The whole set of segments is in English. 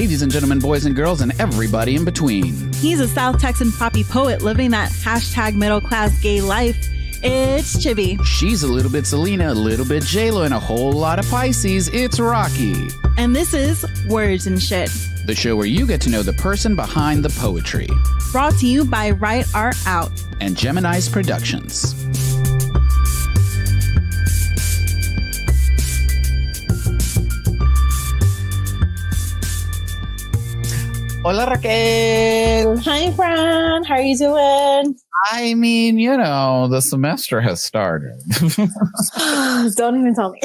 ladies and gentlemen, boys and girls, and everybody in between. He's a South Texan poppy poet living that hashtag middle class gay life. It's Chibi. She's a little bit Selena, a little bit J-Lo, and a whole lot of Pisces. It's Rocky. And this is Words and Shit, the show where you get to know the person behind the poetry. Brought to you by Write Art Out and Gemini's Productions. Hola, Raquel. Hi, Fran. How are you doing? I mean, you know, the semester has started. Don't even tell me.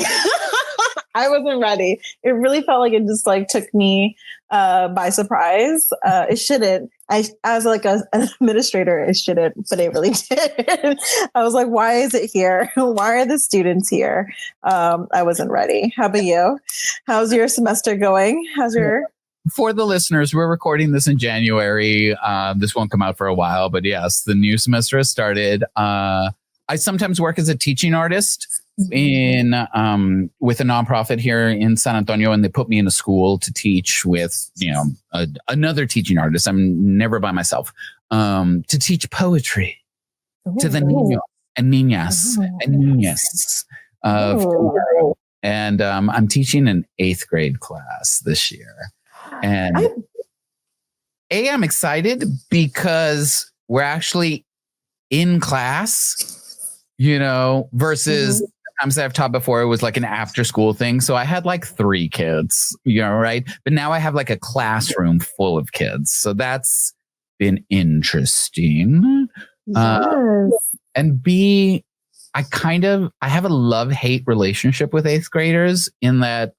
I wasn't ready. It really felt like it just took me by surprise. It shouldn't. As an administrator, it shouldn't, but it really did. I was like, why is it here? Why are the students here? I wasn't ready. How about you? How's your semester going? How's your... For the listeners, we're recording this in January. This won't come out for a while, but yes, the new semester has started. I sometimes work as a teaching artist in with a nonprofit here in San Antonio, and they put me in a school to teach with, another teaching artist. I'm never by myself, to teach poetry to the niños and niñas and niñas. And I'm teaching an 8th grade class this year. And I'm excited because we're actually in class, versus times I've taught before, it was like an after school thing. So I had 3 kids, right? But now I have a classroom full of kids. So that's been interesting. Yes. And I have a love-hate relationship with 8th graders in that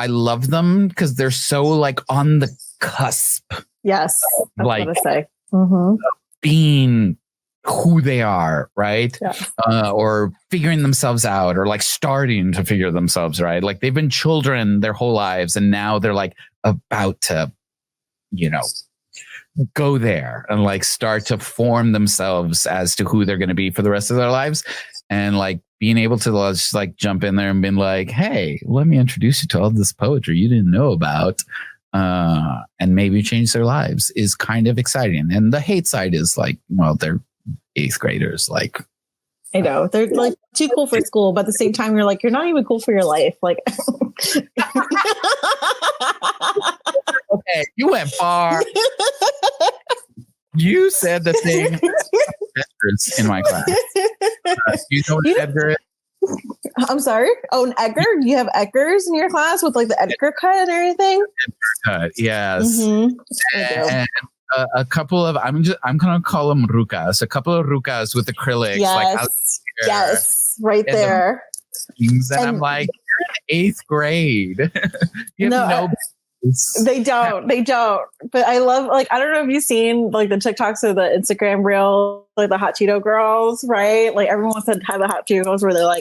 I love them because they're so on the cusp. Yes. That's what I say. Being who they are, right? Yeah. Or figuring themselves out, or starting to figure themselves, right? They've been children their whole lives, and now they're about to, go there and start to form themselves as to who they're going to be for the rest of their lives. And being able to just jump in there and be hey, let me introduce you to all this poetry you didn't know about, and maybe change their lives is kind of exciting. And the hate side is they're 8th graders. I know they're too cool for school, but at the same time, you're not even cool for your life. Okay, you went far. You said the thing. In my class. You know what Edgar is? I'm sorry? Oh, an Edgar? You have Edgars in your class with the Edgar cut and everything? Edgar cut, yes. And a couple of, I'm going to call them rucas. A couple of rucas with acrylics. Yes, right there. And I'm you're in 8th grade. You have no They don't. But I love, I don't know if you've seen the TikToks or the Instagram reels, the hot Cheeto girls, right? Everyone wants to have the hot Cheeto girls where they're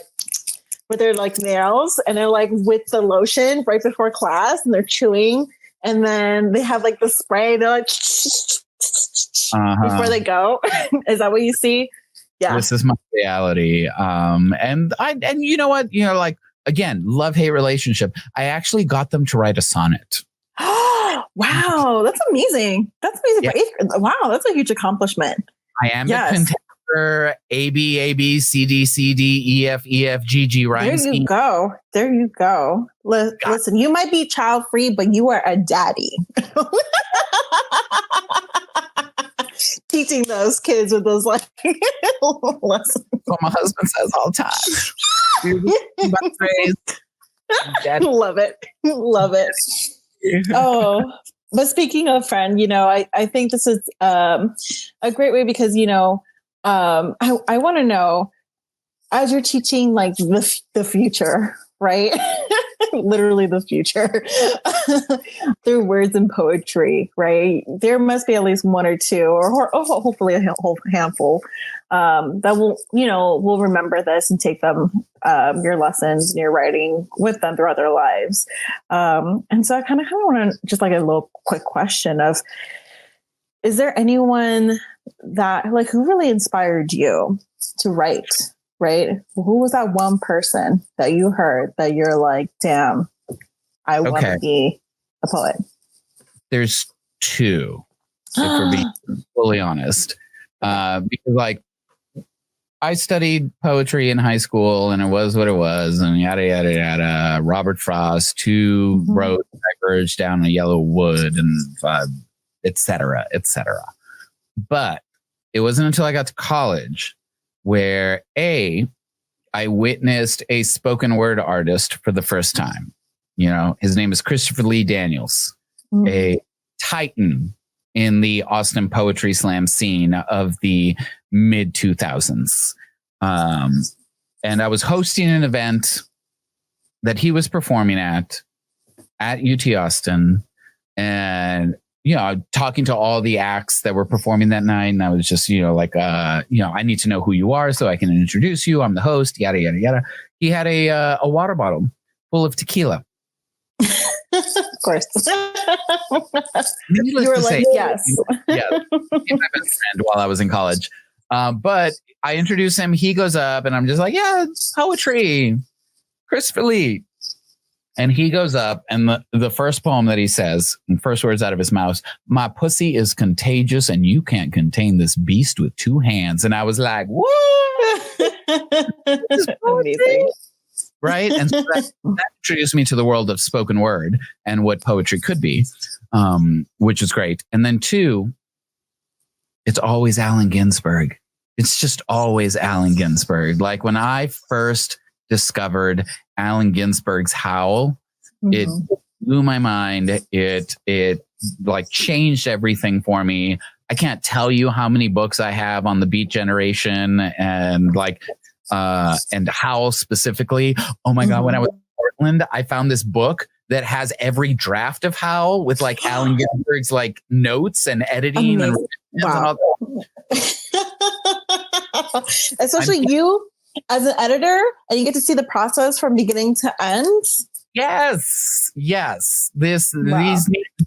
with their nails, and they're with the lotion right before class, and they're chewing, and then they have the spray. They're before they go. Is that what you see? Yeah. This is my reality. And you know what? Again, love-hate relationship. I actually got them to write a sonnet. Wow, that's amazing. That's amazing. Yeah. Wow, that's a huge accomplishment. I am the contender. A, B, C, D, E, F, G, right? There you go. Listen, you might be child-free, but you are a daddy. Teaching those kids with those lessons. What my husband says all the time. Love it. Oh, but speaking of friend, I think this is a great way because, I want to know, as you're teaching the future, right? Literally the future through words and poetry, right? There must be at least one or two, or hopefully a whole handful that will remember this and take them your lessons and your writing with them throughout their lives. And so I kind of want to just a little quick question of, is there anyone that who really inspired you to write? Right? Who was that one person that you heard that you're damn, I want to be a a poet? There's two, if we're being fully honest. Because like I studied poetry in high school and it was what it was and yada, yada, yada. Robert Frost, two roads diverged down a yellow wood and et cetera, et cetera. But it wasn't until I got to college where I witnessed a spoken word artist for the first time. You know, his name is Christopher Lee Daniels, a titan in the Austin poetry slam scene of the mid 2000s. And I was hosting an event that he was performing at UT Austin, and, you know, talking to all the acts that were performing that night. And I was just, you know, like, you know, I need to know who you are so I can introduce you. I'm the host, yada, yada, yada. He had a water bottle full of tequila. Of course. You were like, yes. Yeah. My best friend while I was in college. But I introduce him. He goes up and I'm just like, yeah, it's poetry. Christopher Lee. And he goes up and the first poem that he says, and first words out of his mouth, my pussy is contagious and you can't contain this beast with two hands. And I was like, what? Amazing. Right. And so that introduced me to the world of spoken word and what poetry could be, which is great. And then two, it's always Allen Ginsberg. It's just always Allen Ginsberg. Like when I first discovered Allen Ginsberg's Howl, it blew my mind. It like changed everything for me. I can't tell you how many books I have on the Beat Generation and like, and Howl specifically. Oh my God. When I was in Portland, I found this book that has every draft of Howl with like Allen Ginsberg's like notes and editing. And wow. Especially you as an editor, and you get to see the process from beginning to end. Yes.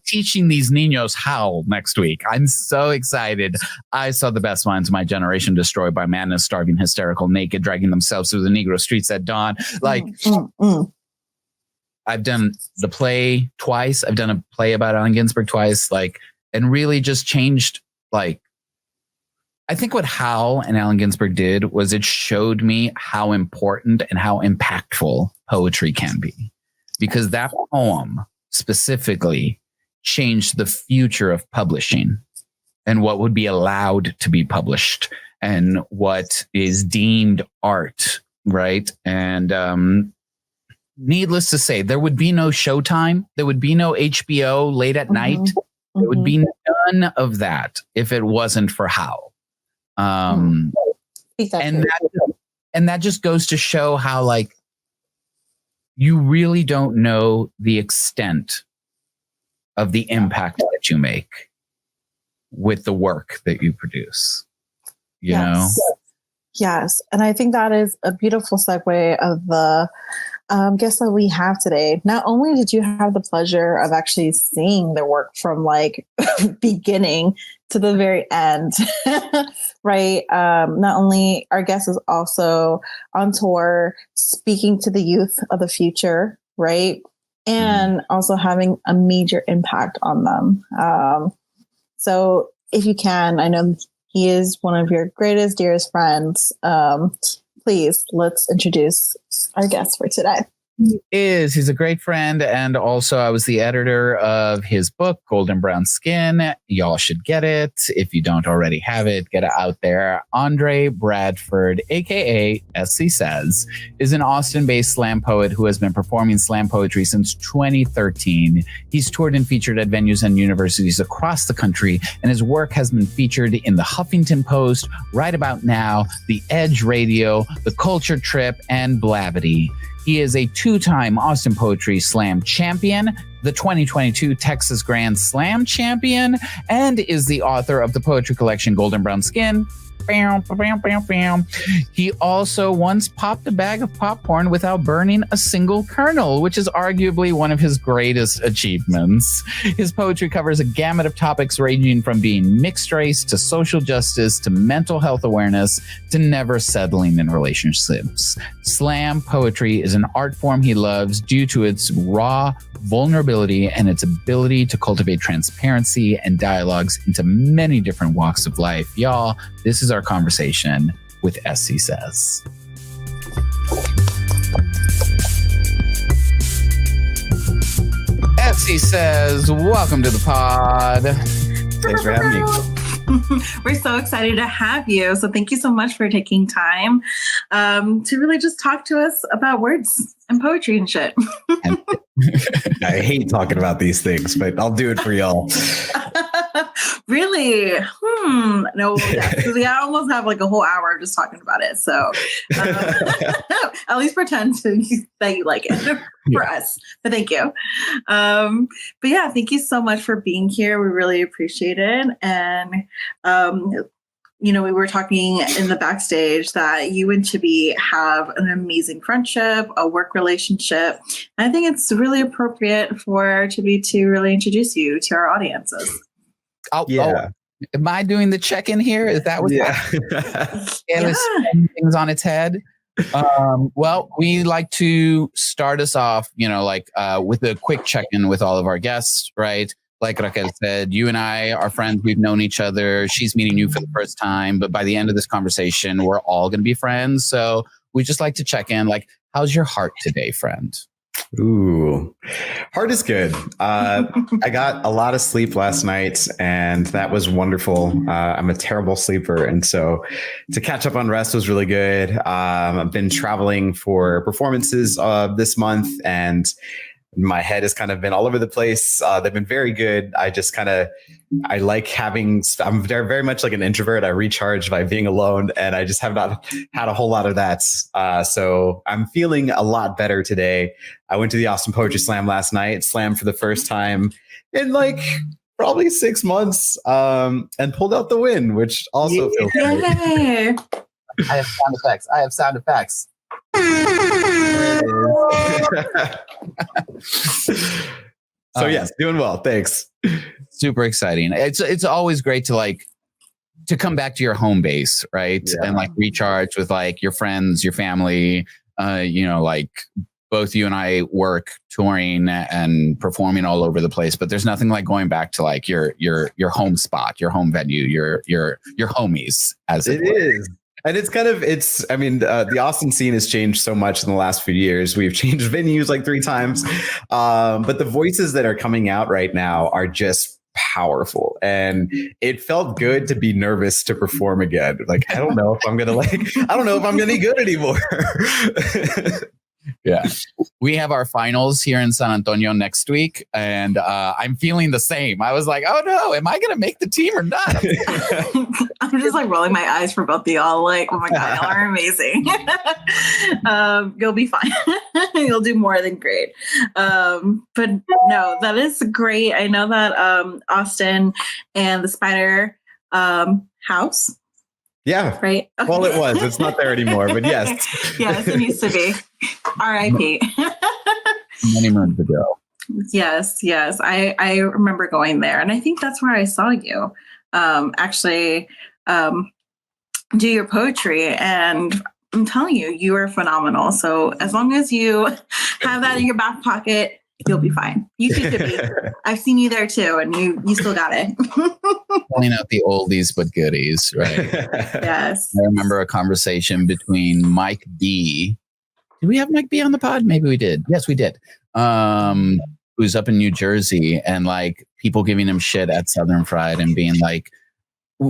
Teaching these niños Howl next week. I'm so excited. I saw the best lines of my generation destroyed by madness, starving, hysterical, naked, dragging themselves through the Negro streets at dawn. Like, I've done the play twice. I've done a play about Allen Ginsberg twice, like, and really just changed. Like, I think what Howl and Allen Ginsberg did was it showed me how important and how impactful poetry can be, because that poem specifically changed the future of publishing and what would be allowed to be published and what is deemed art. Right. And, needless to say, there would be no Showtime. There would be no HBO late at night. There would be none of that if it wasn't for Howl. Exactly. And that just goes to show how, like, you really don't know the extent of the impact that you make with the work that you produce. You know? Yes. And I think that is a beautiful segue of the guest that we have today. Not only did you have the pleasure of actually seeing their work from like beginning to the very end, right? Not only our guest is also on tour speaking to the youth of the future, right? And also having a major impact on them. So if you can, I know he is one of your greatest, dearest friends. Please, let's introduce our guest for today. He's a great friend. And also I was the editor of his book, Golden Brown Skin. Y'all should get it. If you don't already have it, get it out there. Andre Bradford, a.k.a. SC Says, is an Austin-based slam poet who has been performing slam poetry since 2013. He's toured and featured at venues and universities across the country, and his work has been featured in the Huffington Post, Right About Now, The Edge Radio, The Culture Trip, and Blavity. He is a two-time Austin Poetry Slam champion, the 2022 Texas Grand Slam champion, and is the author of the poetry collection Golden Brown Skin. He also once popped a bag of popcorn without burning a single kernel, which is arguably one of his greatest achievements. His poetry covers a gamut of topics ranging from being mixed race to social justice to mental health awareness to never settling in relationships. Slam poetry is an art form he loves due to its raw vulnerability accessibility and its ability to cultivate transparency and dialogues into many different walks of life. Y'all, this is our conversation with SC Says. SC Says, welcome to the pod. Thanks for having me. We're so excited to have you. So thank you so much for taking time to really just talk to us about words and poetry and shit. I hate talking about these things, but I'll do it for y'all. Really? No, because I almost have like a whole hour just talking about it. So at least pretend that you like it for us. But thank you. But yeah, thank you so much for being here. We really appreciate it. And we were talking in the backstage that you and Chibi have an amazing friendship, a work relationship. And I think it's really appropriate for Chibi to really introduce you to our audiences. Am I doing the check-in here? Is that what's things on its head? Well, we like to start us off, with a quick check-in with all of our guests, right? Like Raquel said, you and I are friends. We've known each other. She's meeting you for the first time. But by the end of this conversation, we're all going to be friends. So we just like to check in. Like, how's your heart today, friend? Ooh, heart is good. I got a lot of sleep last night, and that was wonderful. I'm a terrible sleeper, and so to catch up on rest was really good. I've been traveling for performances this month, and my head has kind of been all over the place. They've been very good. I like having, I'm very, very much like an introvert. I recharge by being alone, and I just have not had a whole lot of that. So I'm feeling a lot better today. I went to the Austin Poetry Slam last night, slammed for the first time in like probably 6 months, and pulled out the win, which also feels good. I have sound effects. So yes, doing well. Thanks. Super exciting. It's always great to come back to your home base, right? Yeah. And like recharge with like your friends, your family. Both you and I work touring and performing all over the place, but there's nothing like going back to like your home spot, your home venue, your homies, as it is. And the Austin scene has changed so much in the last few years. We've changed venues like 3 times. But the voices that are coming out right now are just powerful. And it felt good to be nervous to perform again. Like, I don't know if I'm going to be good anymore. Yeah. We have our finals here in San Antonio next week, and I'm feeling the same. I was like, oh no, am I going to make the team or not? I'm just like rolling my eyes for both of y'all. Like, oh my God, y'all are amazing. You'll be fine. You'll do more than great. But no, that is great. I know that Austin and the Spider House. Yeah. Right. Okay. Well, it was. It's not there anymore, but yes. Yes, it used to be. R.I.P. Many months ago. Yes. I remember going there, and I think that's where I saw you do your poetry, and I'm telling you, you are phenomenal. So as long as you have that in your back pocket, you'll be fine. You too, Tippy. I've seen you there too, and you still got it. Pulling out the oldies but goodies, right? Yes. I remember a conversation between Mike B. Did we have Mike B on the pod? Maybe we did. Yes, we did. Who's up in New Jersey, and like people giving him shit at Southern Fried and being like,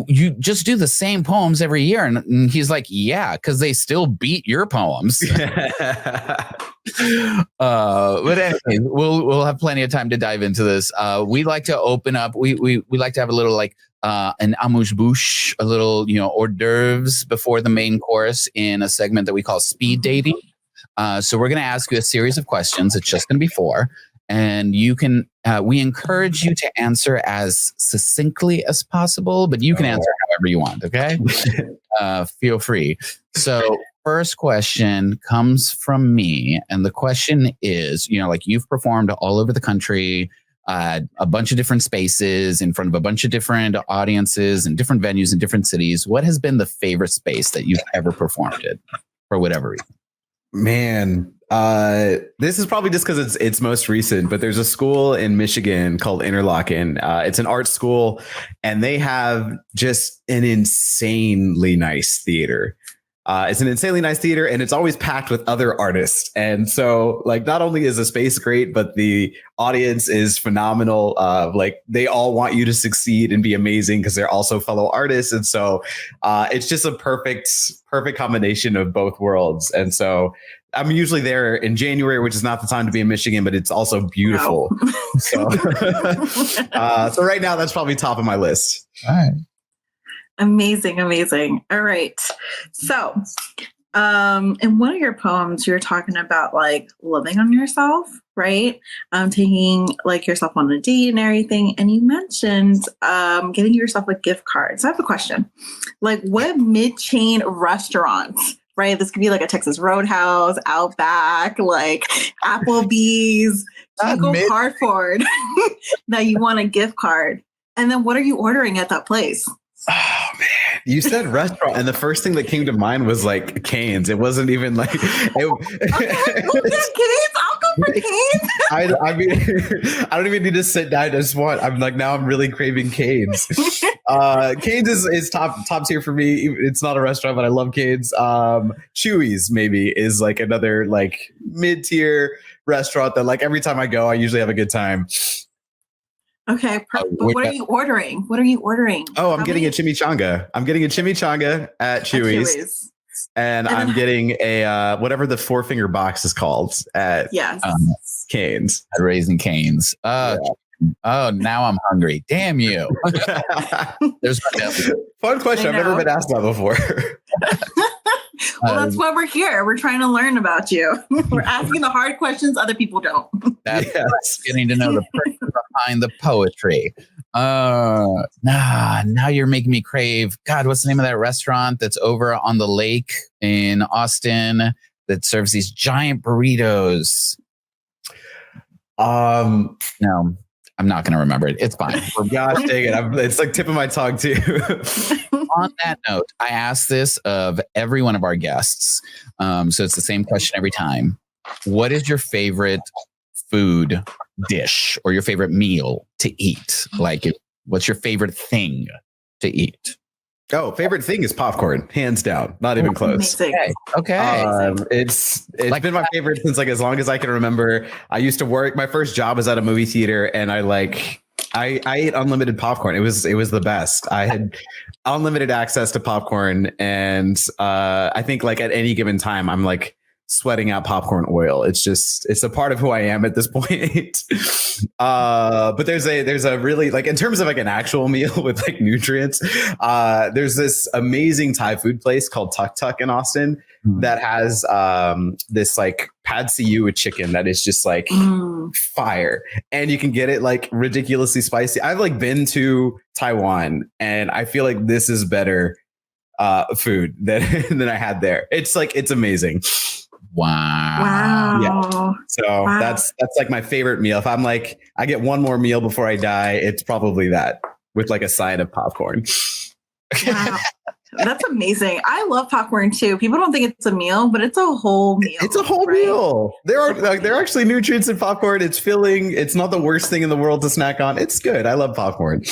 you just do the same poems every year. And he's like, yeah, because they still beat your poems. But anyway, we'll have plenty of time to dive into this. We like to open up. We like to have a little like an amuse-bouche, a little, hors d'oeuvres before the main course in a segment that we call speed dating. So we're going to ask you a series of questions. It's just going to be 4. And you can, we encourage you to answer as succinctly as possible, but you can answer however you want. Okay. Feel free. So first question comes from me. And the question is, you've performed all over the country, a bunch of different spaces in front of a bunch of different audiences and different venues in different cities. What has been the favorite space that you've ever performed in for whatever reason? Man, This is probably just because it's most recent, but there's a school in Michigan called Interlochen. It's an art school, and they have just an insanely nice theater. It's an insanely nice theater, and it's always packed with other artists. And so, like, not only is the space great, but the audience is phenomenal. Like, they all want you to succeed and be amazing because they're also fellow artists. And so, it's just a perfect combination of both worlds. And so, I'm usually there in January, which is not the time to be in Michigan, but it's also beautiful. Wow. So right now, that's probably top of my list. All right. Amazing. All right. So, in one of your poems, you're talking about like loving on yourself, right? Taking like yourself on a date and everything. And you mentioned getting yourself a gift card. So I have a question. Like, what mid-chain restaurants, right? This could be like a Texas Roadhouse, Outback, like Applebee's, Chico Hartford, that you want a gift card. And then what are you ordering at that place? Oh man, you said restaurant, and the first thing that came to mind was like Cane's. It wasn't even like Cane's. I'll go for Cane's. I mean, I don't even need to sit down. I'm like, now I'm really craving Cane's. Cane's is top tier for me. It's not a restaurant, but I love Cane's. Chewy's maybe is like another like mid-tier restaurant that like every time I go, I usually have a good time. Okay, but what are you ordering? Oh, I'm getting a chimichanga. I'm getting a chimichanga at Chewy's. And I'm getting a whatever the 4-finger box is called at Cane's. At Raising Cane's. Oh, now I'm hungry. Damn you. There's my fun question. I've never been asked that before. Well, that's why we're here. We're trying to learn about you. We're asking the hard questions other people don't. That's getting to know the person behind the poetry. Now you're making me crave. God, what's the name of that restaurant that's over on the lake in Austin that serves these giant burritos? No. I'm not going to remember it. It's fine. Gosh dang it. It's like tip of my tongue too. On that note, I ask this of every one of our guests. So it's the same question every time. What is your favorite food dish or your favorite meal to eat? Like, what's your favorite thing to eat? Oh, favorite thing is popcorn, hands down. Not even close. Okay. It's like, been my favorite since like as long as I can remember. I used to work. My first job was at a movie theater, and I ate unlimited popcorn. It was the best. I had unlimited access to popcorn, and I think like at any given time, I'm like sweating out popcorn oil. It's a part of who I am at this point. But there's a really like in terms of like an actual meal with like nutrients. There's this amazing Thai food place called Tuk Tuk in Austin that has this like pad see ew with chicken that is just like fire, and you can get it like ridiculously spicy. I've like been to Taiwan, and I feel like this is better food than I had there. It's like it's amazing. Wow. Yeah. So that's like my favorite meal. If I'm like, I get one more meal before I die, it's probably that with like a side of popcorn. Wow. That's amazing. I love popcorn too. People don't think it's a meal, but it's a whole meal. It's a whole meal. There are actually nutrients in popcorn. It's filling. It's not the worst thing in the world to snack on. It's good. I love popcorn.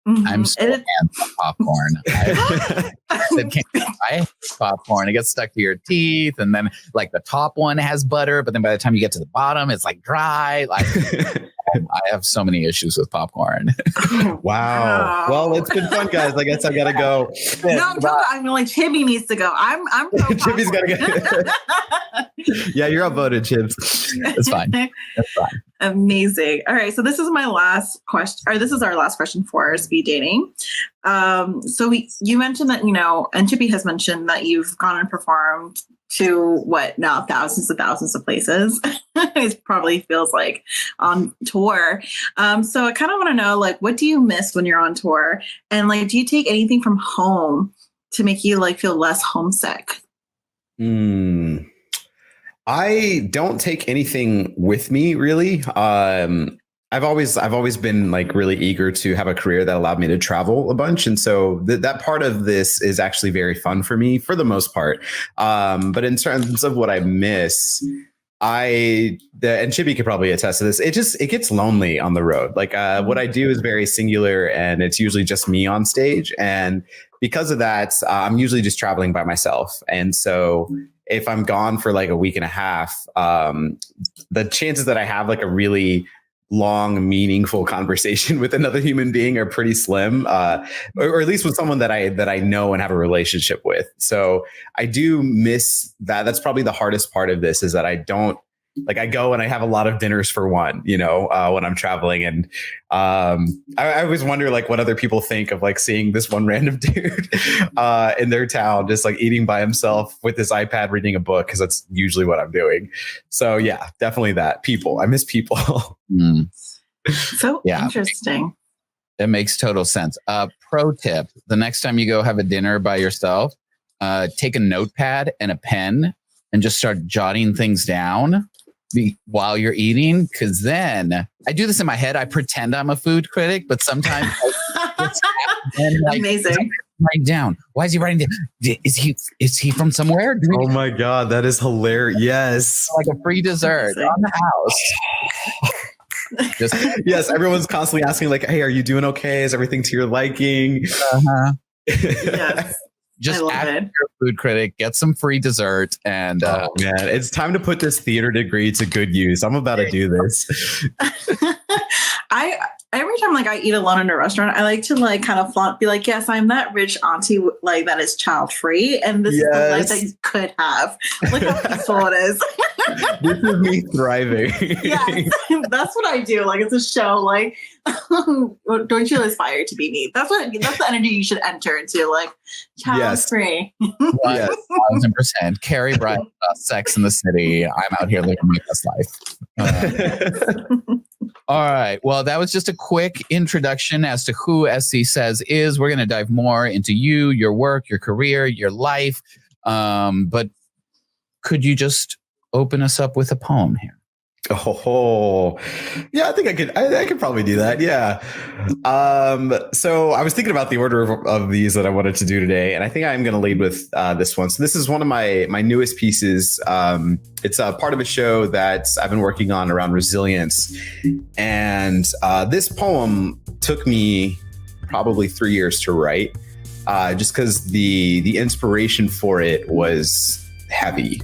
Mm-hmm. I'm so anti-popcorn. I hate popcorn. It gets stuck to your teeth, and then like the top one has butter, but then by the time you get to the bottom, it's like dry. Like I have so many issues with popcorn. Wow. Well, it's been fun, guys. I guess I gotta go. No, I'm like Chibi needs to go. I'm Chibi's gotta go. Yeah, you're outvoted, Chibs. It's fine. That's fine. Amazing. All right. So this is my last question, or this is our last question for speed dating. So you mentioned that, and Chippy has mentioned that you've gone and performed to what now thousands of places. It probably feels like on tour. So I kind of want to know, like, what do you miss when you're on tour? And like, do you take anything from home to make you like feel less homesick? I don't take anything with me really. I've always been like really eager to have a career that allowed me to travel a bunch. And so that part of this is actually very fun for me for the most part. But in terms of what I miss, And Chibi could probably attest to this. It gets lonely on the road. Like what I do is very singular, and it's usually just me on stage. And because of that, I'm usually just traveling by myself. And so if I'm gone for like a week and a half, the chances that I have like a really long, meaningful conversation with another human being are pretty slim, or at least with someone that I know and have a relationship with. So I do miss that. That's probably the hardest part of this, is that I don't like, I go and I have a lot of dinners for one, when I'm traveling. And I always wonder like what other people think of like seeing this one random dude in their town, just like eating by himself with his iPad, reading a book, because that's usually what I'm doing. So yeah, definitely that. People. I miss people. So interesting. It makes total sense. Pro tip: the next time you go have a dinner by yourself, take a notepad and a pen and just start jotting things down while you're eating. Because then I do this in my head. I pretend I'm a food critic, but sometimes amazing. Writing down. Why is he writing down? Is he from somewhere? Oh my God, that is hilarious. Yes, like a free dessert on the house. Yes, everyone's constantly asking like, "Hey, are you doing okay? Is everything to your liking?" Yes. Just ask your food critic, get some free dessert, and man, it's time to put this theater degree to good use. I'm about to do this. Every time like I eat alone in a restaurant, I like to like kind of flaunt, be like, yes, I'm that rich auntie like that is child free, and this is the life that you could have. Look how peaceful it is. This is me thriving. Yes, that's what I do. Like it's a show. Like, don't you aspire to be me? That's the energy you should enter into. Like child free. Yes, 1,000%. Carrie Bryant, Sex in the City. I'm out here living my best life. All right. Well, that was just a quick introduction as to who SC Says is. We're going to dive more into you, your work, your career, your life. But could you just open us up with a poem here? Oh, yeah, I think I could probably do that. Yeah. So I was thinking about the order of these that I wanted to do today, and I think I'm going to lead with this one. So this is one of my newest pieces. It's a part of a show that I've been working on around resilience. And this poem took me probably 3 years to write, just because the inspiration for it was heavy.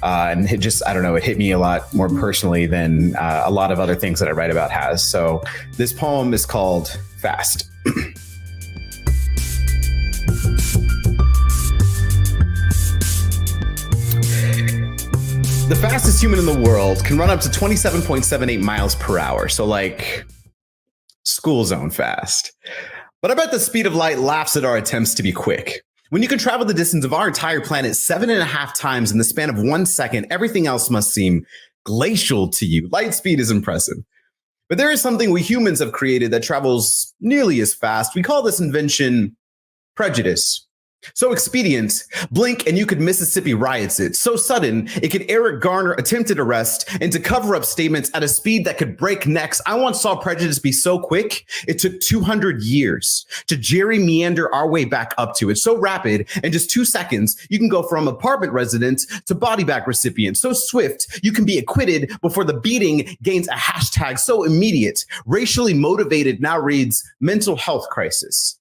And it just, I don't know, it hit me a lot more personally than a lot of other things that I write about has. So this poem is called Fast. The fastest human in the world can run up to 27.78 miles per hour. So like school zone fast. But I bet the speed of light laughs at our attempts to be quick. When you can travel the distance of our entire planet 7.5 times in the span of 1 second, everything else must seem glacial to you. Light speed is impressive. But there is something we humans have created that travels nearly as fast. We call this invention prejudice. So expedient, blink and you could Mississippi riots it. So sudden, it could Eric Garner attempted arrest and to cover up statements at a speed that could break necks. I once saw prejudice be so quick, it took 200 years to Jerry meander our way back up to it. So rapid, in just 2 seconds, you can go from apartment resident to body bag recipient. So swift, you can be acquitted before the beating gains a hashtag. So immediate, racially motivated now reads mental health crisis.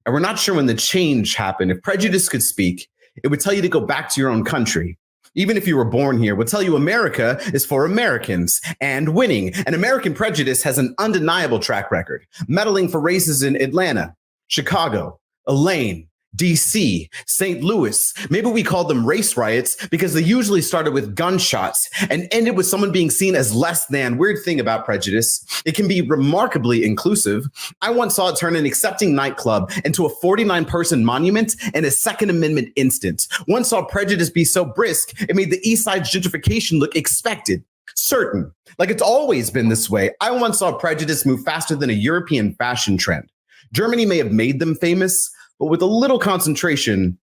And we're not sure when the change happened. If prejudice could speak, it would tell you to go back to your own country. Even if you were born here, it would tell you America is for Americans and winning. And American prejudice has an undeniable track record. Meddling for races in Atlanta, Chicago, Elaine, DC, St. Louis. Maybe we called them race riots because they usually started with gunshots and ended with someone being seen as less than. Weird thing about prejudice, it can be remarkably inclusive. I once saw it turn an accepting nightclub into a 49-person monument in a Second Amendment instant. Once saw prejudice be so brisk, it made the East Side gentrification look expected, certain, like it's always been this way. I once saw prejudice move faster than a European fashion trend. Germany may have made them famous, but with a little concentration,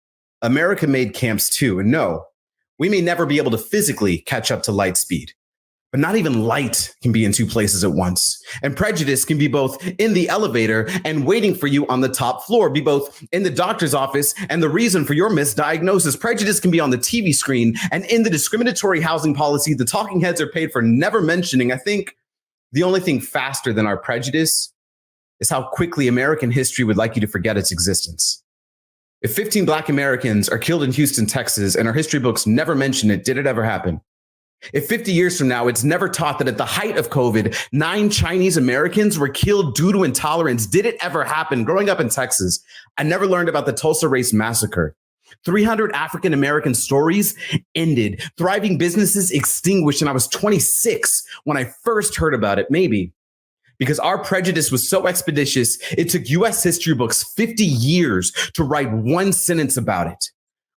America made camps too. And no, we may never be able to physically catch up to light speed. But not even light can be in two places at once. And prejudice can be both in the elevator and waiting for you on the top floor, be both in the doctor's office and the reason for your misdiagnosis. Prejudice can be on the TV screen and in the discriminatory housing policy the talking heads are paid for never mentioning. I think the only thing faster than our prejudice is how quickly American history would like you to forget its existence. If 15 Black Americans are killed in Houston, Texas, and our history books never mention it, did it ever happen? If 50 years from now, it's never taught that at the height of COVID, 9 Chinese Americans were killed due to intolerance, did it ever happen? Growing up in Texas, I never learned about the Tulsa Race Massacre. 300 African American stories ended, thriving businesses extinguished, and I was 26 when I first heard about it, maybe because our prejudice was so expeditious, it took U.S. history books 50 years to write one sentence about it.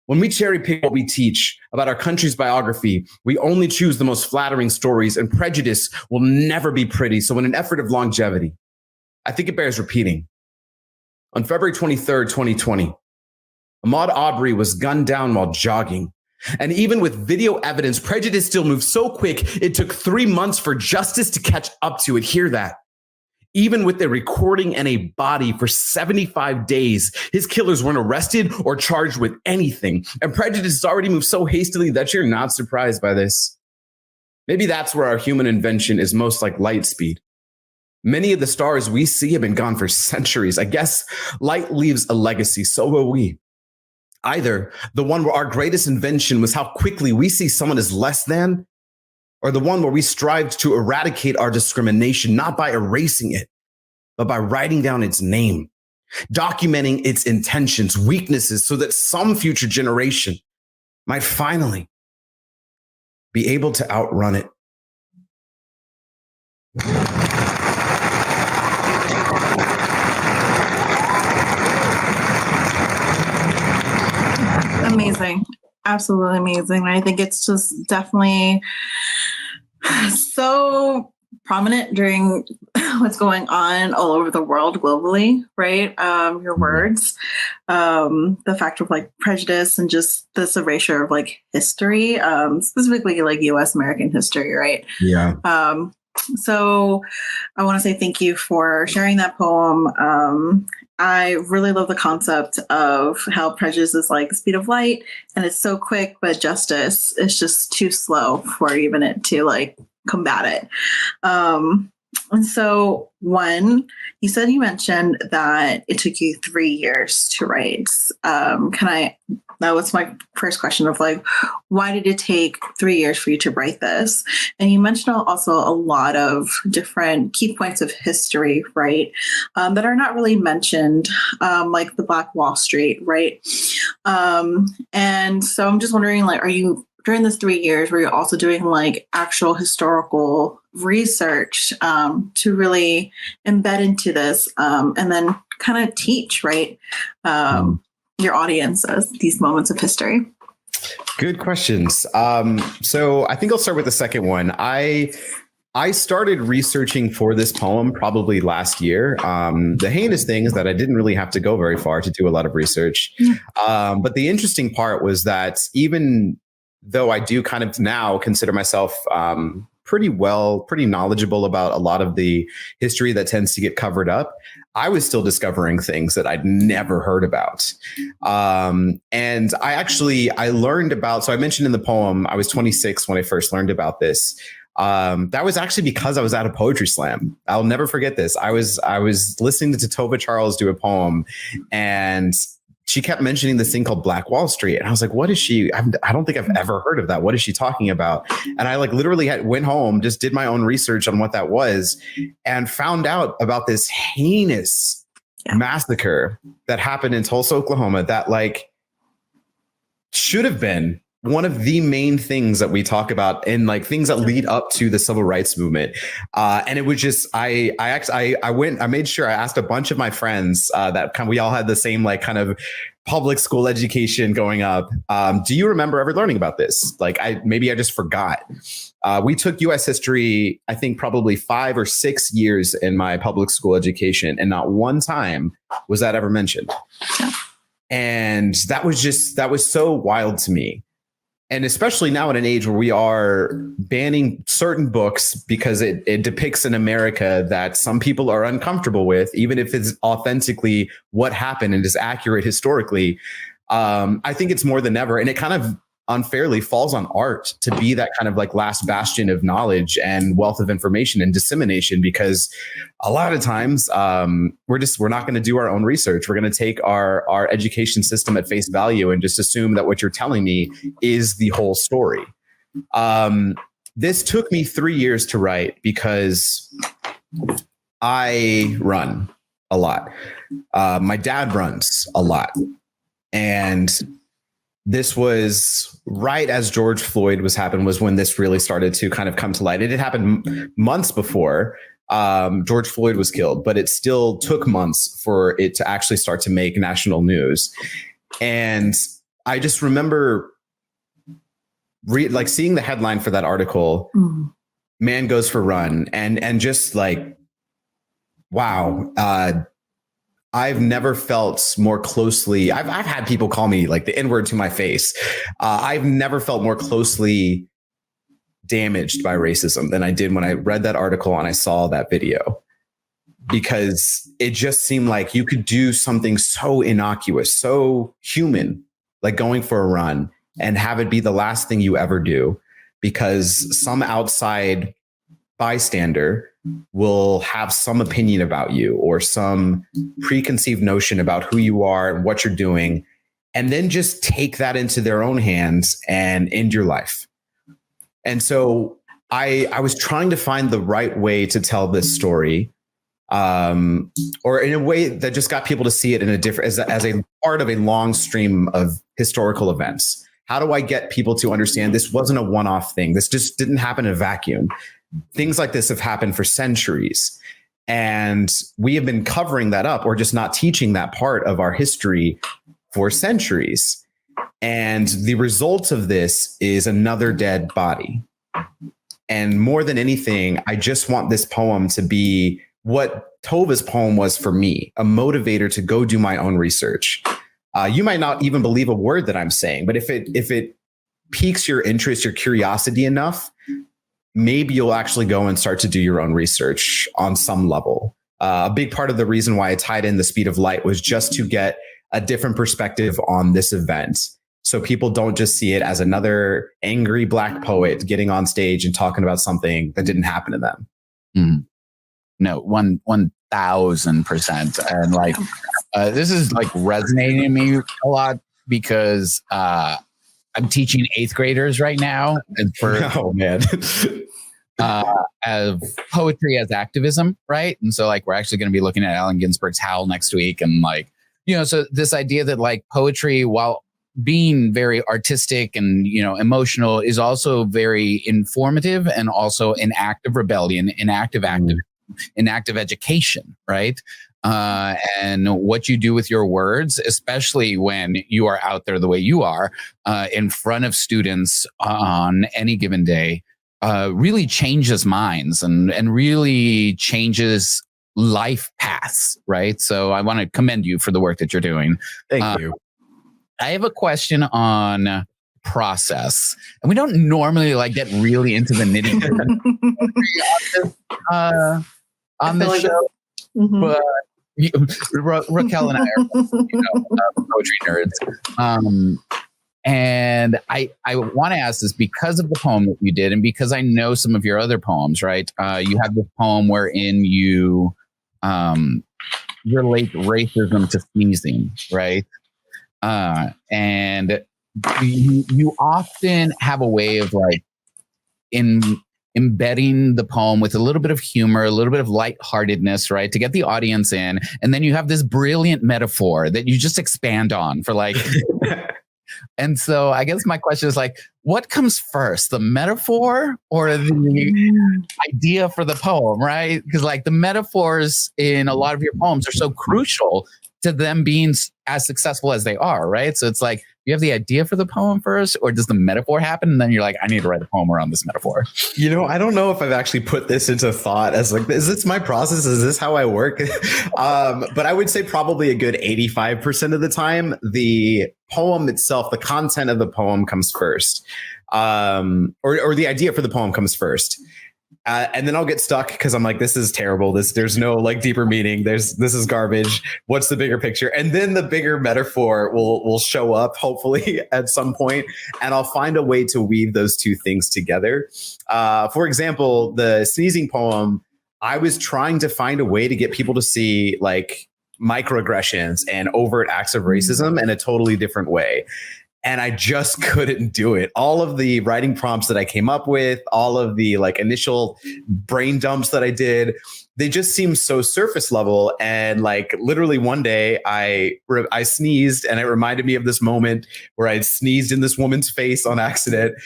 When we cherry pick what we teach about our country's biography, we only choose the most flattering stories, and prejudice will never be pretty. So in an effort of longevity, I think it bears repeating. On February 23rd, 2020, Ahmaud Arbery was gunned down while jogging. And even with video evidence, prejudice still moves so quick, it took 3 months for justice to catch up to it. Hear that. Even with a recording and a body for 75 days, his killers weren't arrested or charged with anything. And prejudice has already moved so hastily that you're not surprised by this. Maybe that's where our human invention is most like light speed. Many of the stars we see have been gone for centuries. I guess light leaves a legacy, so will we. Either the one where our greatest invention was how quickly we see someone as less than, or the one where we strived to eradicate our discrimination, not by erasing it, but by writing down its name, documenting its intentions, weaknesses, so that some future generation might finally be able to outrun it. Amazing. Absolutely amazing. I think it's just definitely so prominent during what's going on all over the world globally, right? Your words, the fact of like prejudice and just this erasure of like history, specifically like US American history, right? Yeah. So I want to say thank you for sharing that poem. I really love the concept of how prejudice is like the speed of light and it's so quick, but justice is just too slow for even it to like combat it. And so one, you mentioned that it took you 3 years to write. That was my first question of like, why did it take 3 years for you to write this? And you mentioned also a lot of different key points of history, right? That are not really mentioned, like the Black Wall Street, right? And so I'm just wondering, like, during this 3 years, were you also doing like actual historical research to really embed into this and then kind of teach, right? Your audiences these moments of history? Good questions. So I think I'll start with the second one. I started researching for this poem probably last year. The heinous thing is that I didn't really have to go very far to do a lot of research. But the interesting part was that even though I do kind of now consider myself pretty knowledgeable about a lot of the history that tends to get covered up, I was still discovering things that I'd never heard about. And I learned about, so I mentioned in the poem, I was 26 when I first learned about this. That was actually because I was at a poetry slam. I'll never forget this. I was listening to Tova Charles do a poem, and she kept mentioning this thing called Black Wall Street. And I was like, what is she? I don't think I've ever heard of that. What is she talking about? And I like literally went home, just did my own research on what that was, and found out about this heinous massacre that happened in Tulsa, Oklahoma, that like should have been one of the main things that we talk about in like things that lead up to the civil rights movement. And it was just, I made sure I asked a bunch of my friends we all had the same like kind of public school education going up. Do you remember ever learning about this? Like maybe I just forgot. We took US history, I think probably 5 or 6 years in my public school education, and not one time was that ever mentioned. And that was so wild to me. And especially now in an age where we are banning certain books because it depicts an America that some people are uncomfortable with, even if it's authentically what happened and is accurate historically. I think it's more than ever. And it kind of unfairly falls on art to be that kind of like last bastion of knowledge and wealth of information and dissemination, because a lot of times we're not going to do our own research. We're going to take our education system at face value and just assume that what you're telling me is the whole story. This took me 3 years to write because I run a lot. My dad runs a lot. And this was right as George Floyd was when this really started to kind of come to light. It had happened months before George Floyd was killed, but it still took months for it to actually start to make national news. And I just remember seeing the headline for that article, man goes for run, and just like, wow, I've never felt more closely. I've had people call me like the N-word to my face. I've never felt more closely damaged by racism than I did when I read that article and I saw that video, because it just seemed like you could do something so innocuous, so human, like going for a run, and have it be the last thing you ever do, because some outside bystander will have some opinion about you or some preconceived notion about who you are and what you're doing, and then just take that into their own hands and end your life. And so I was trying to find the right way to tell this story, or in a way that just got people to see it in a different, as a part of a long stream of historical events. How do I get people to understand this wasn't a one-off thing? This just didn't happen in a vacuum. Things like this have happened for centuries, and we have been covering that up or just not teaching that part of our history for centuries. And the result of this is another dead body. And more than anything, I just want this poem to be what Tova's poem was for me, a motivator to go do my own research. You might not even believe a word that I'm saying, but if it piques your interest, your curiosity enough, maybe you'll actually go and start to do your own research on some level. A big part of the reason why I tied in the speed of light was just to get a different perspective on this event, so people don't just see it as another angry Black poet getting on stage and talking about something that didn't happen to them. No, 1,000%. And like, this is like resonating in me a lot because I'm teaching 8th graders right now, and for of poetry as activism, right? And so like we're actually going to be looking at Allen Ginsberg's Howl next week, and like, you know, so this idea that like poetry, while being very artistic and, you know, emotional, is also very informative and also an act of rebellion, an active education, right? And what you do with your words, especially when you are out there the way you are, in front of students on any given day, really changes minds and really changes life paths, right? So I want to commend you for the work that you're doing. Thank you. I have a question on process, and we don't normally like get really into the nitty gritty on this show, but Raquel and I are poetry nerds. And I want to ask this because of the poem that you did, and because I know some of your other poems, right? You have this poem wherein you relate racism to sneezing, right? And you often have a way of like embedding the poem with a little bit of humor, a little bit of lightheartedness, right? To get the audience in. And then you have this brilliant metaphor that you just expand on for like, and so I guess my question is like, what comes first, the metaphor or the idea for the poem, right? Because like the metaphors in a lot of your poems are so crucial to them being as successful as they are, right? So it's like, you have the idea for the poem first, or does the metaphor happen and then you're like, I need to write a poem around this metaphor? You know, I don't know if I've actually put this into thought as like, is this my process? Is this how I work? But I would say probably a good 85% of the time, the poem itself, the content of the poem comes first, or the idea for the poem comes first. And then I'll get stuck because I'm like, this is terrible. There's no like deeper meaning. This is garbage. What's the bigger picture? And then the bigger metaphor will show up hopefully at some point, and I'll find a way to weave those two things together. For example, the sneezing poem, I was trying to find a way to get people to see like microaggressions and overt acts of racism in a totally different way. And I just couldn't do it. All of the writing prompts that I came up with, all of the like initial brain dumps that I did, they just seemed so surface level. And like literally one day I sneezed, and it reminded me of this moment where I sneezed in this woman's face on accident.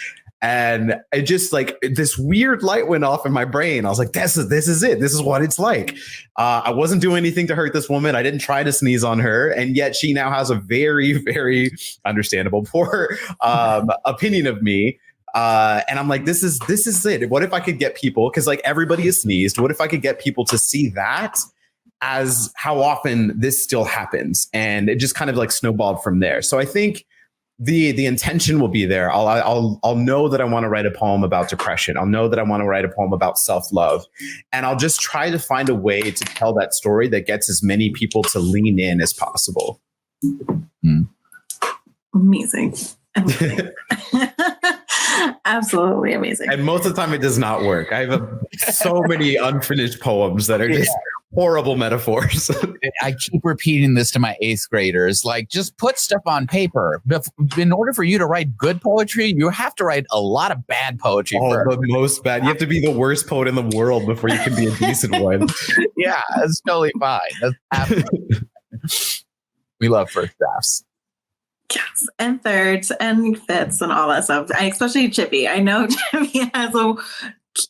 And it just like this weird light went off in my brain. I was like, this is it. This is what it's like. I wasn't doing anything to hurt this woman. I didn't try to sneeze on her. And yet she now has a very, very understandable poor opinion of me. And I'm like, this is it. What if I could get people, because like everybody is sneezed. What if I could get people to see that as how often this still happens? And it just kind of like snowballed from there. So I think the intention will be there. I'll know that I want to write a poem about depression. I'll know that I want to write a poem about self-love. And I'll just try to find a way to tell that story that gets as many people to lean in as possible. Amazing. Absolutely amazing. And most of the time it does not work. I have so many unfinished poems that are just horrible metaphors. I keep repeating this to my 8th graders, like, just put stuff on paper. In order for you to write good poetry, you have to write a lot of bad poetry. The most bad. You have to be the worst poet in the world before you can be a decent one. Yeah, that's totally fine. That's absolutely we love first drafts. Yes, and thirds and fifths and all that stuff. Especially Chippy. I know Chippy has a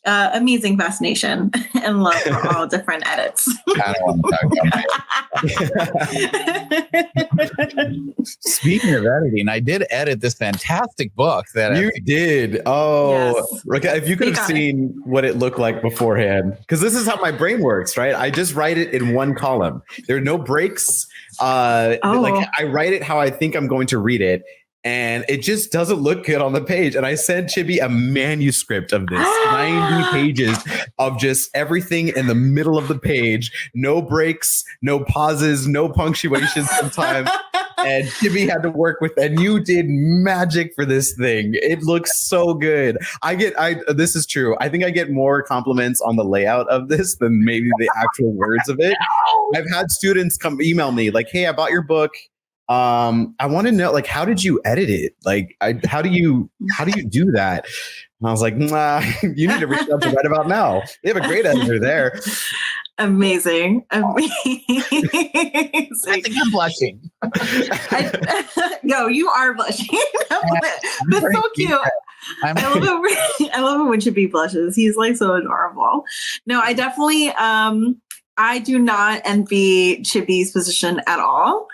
amazing fascination and love for all different edits. I don't want to talk about it. Speaking of editing, I did edit this fantastic book that you did. Oh, yes. Like if you could have seen what it looked like beforehand, because this is how my brain works, right? I just write it in one column. There are no breaks. Like I write it how I think I'm going to read it. And it just doesn't look good on the page. And I sent Chibi a manuscript of this, 90 pages of just everything in the middle of the page. No breaks, no pauses, no punctuation sometimes. And Chibi had to work with, and you did magic for this thing. It looks so good. This is true. I think I get more compliments on the layout of this than maybe the actual words of it. I've had students come email me like, hey, I bought your book. I want to know, like, how did you edit it? Like, how do you do that? And I was like, nah, you need to reach out to Right About Now. They have a great editor there. Amazing. I think I'm blushing. No, you are blushing. That's so cute. I love it when Chippy blushes. He's like so adorable. No, I definitely, I do not envy Chippy's position at all.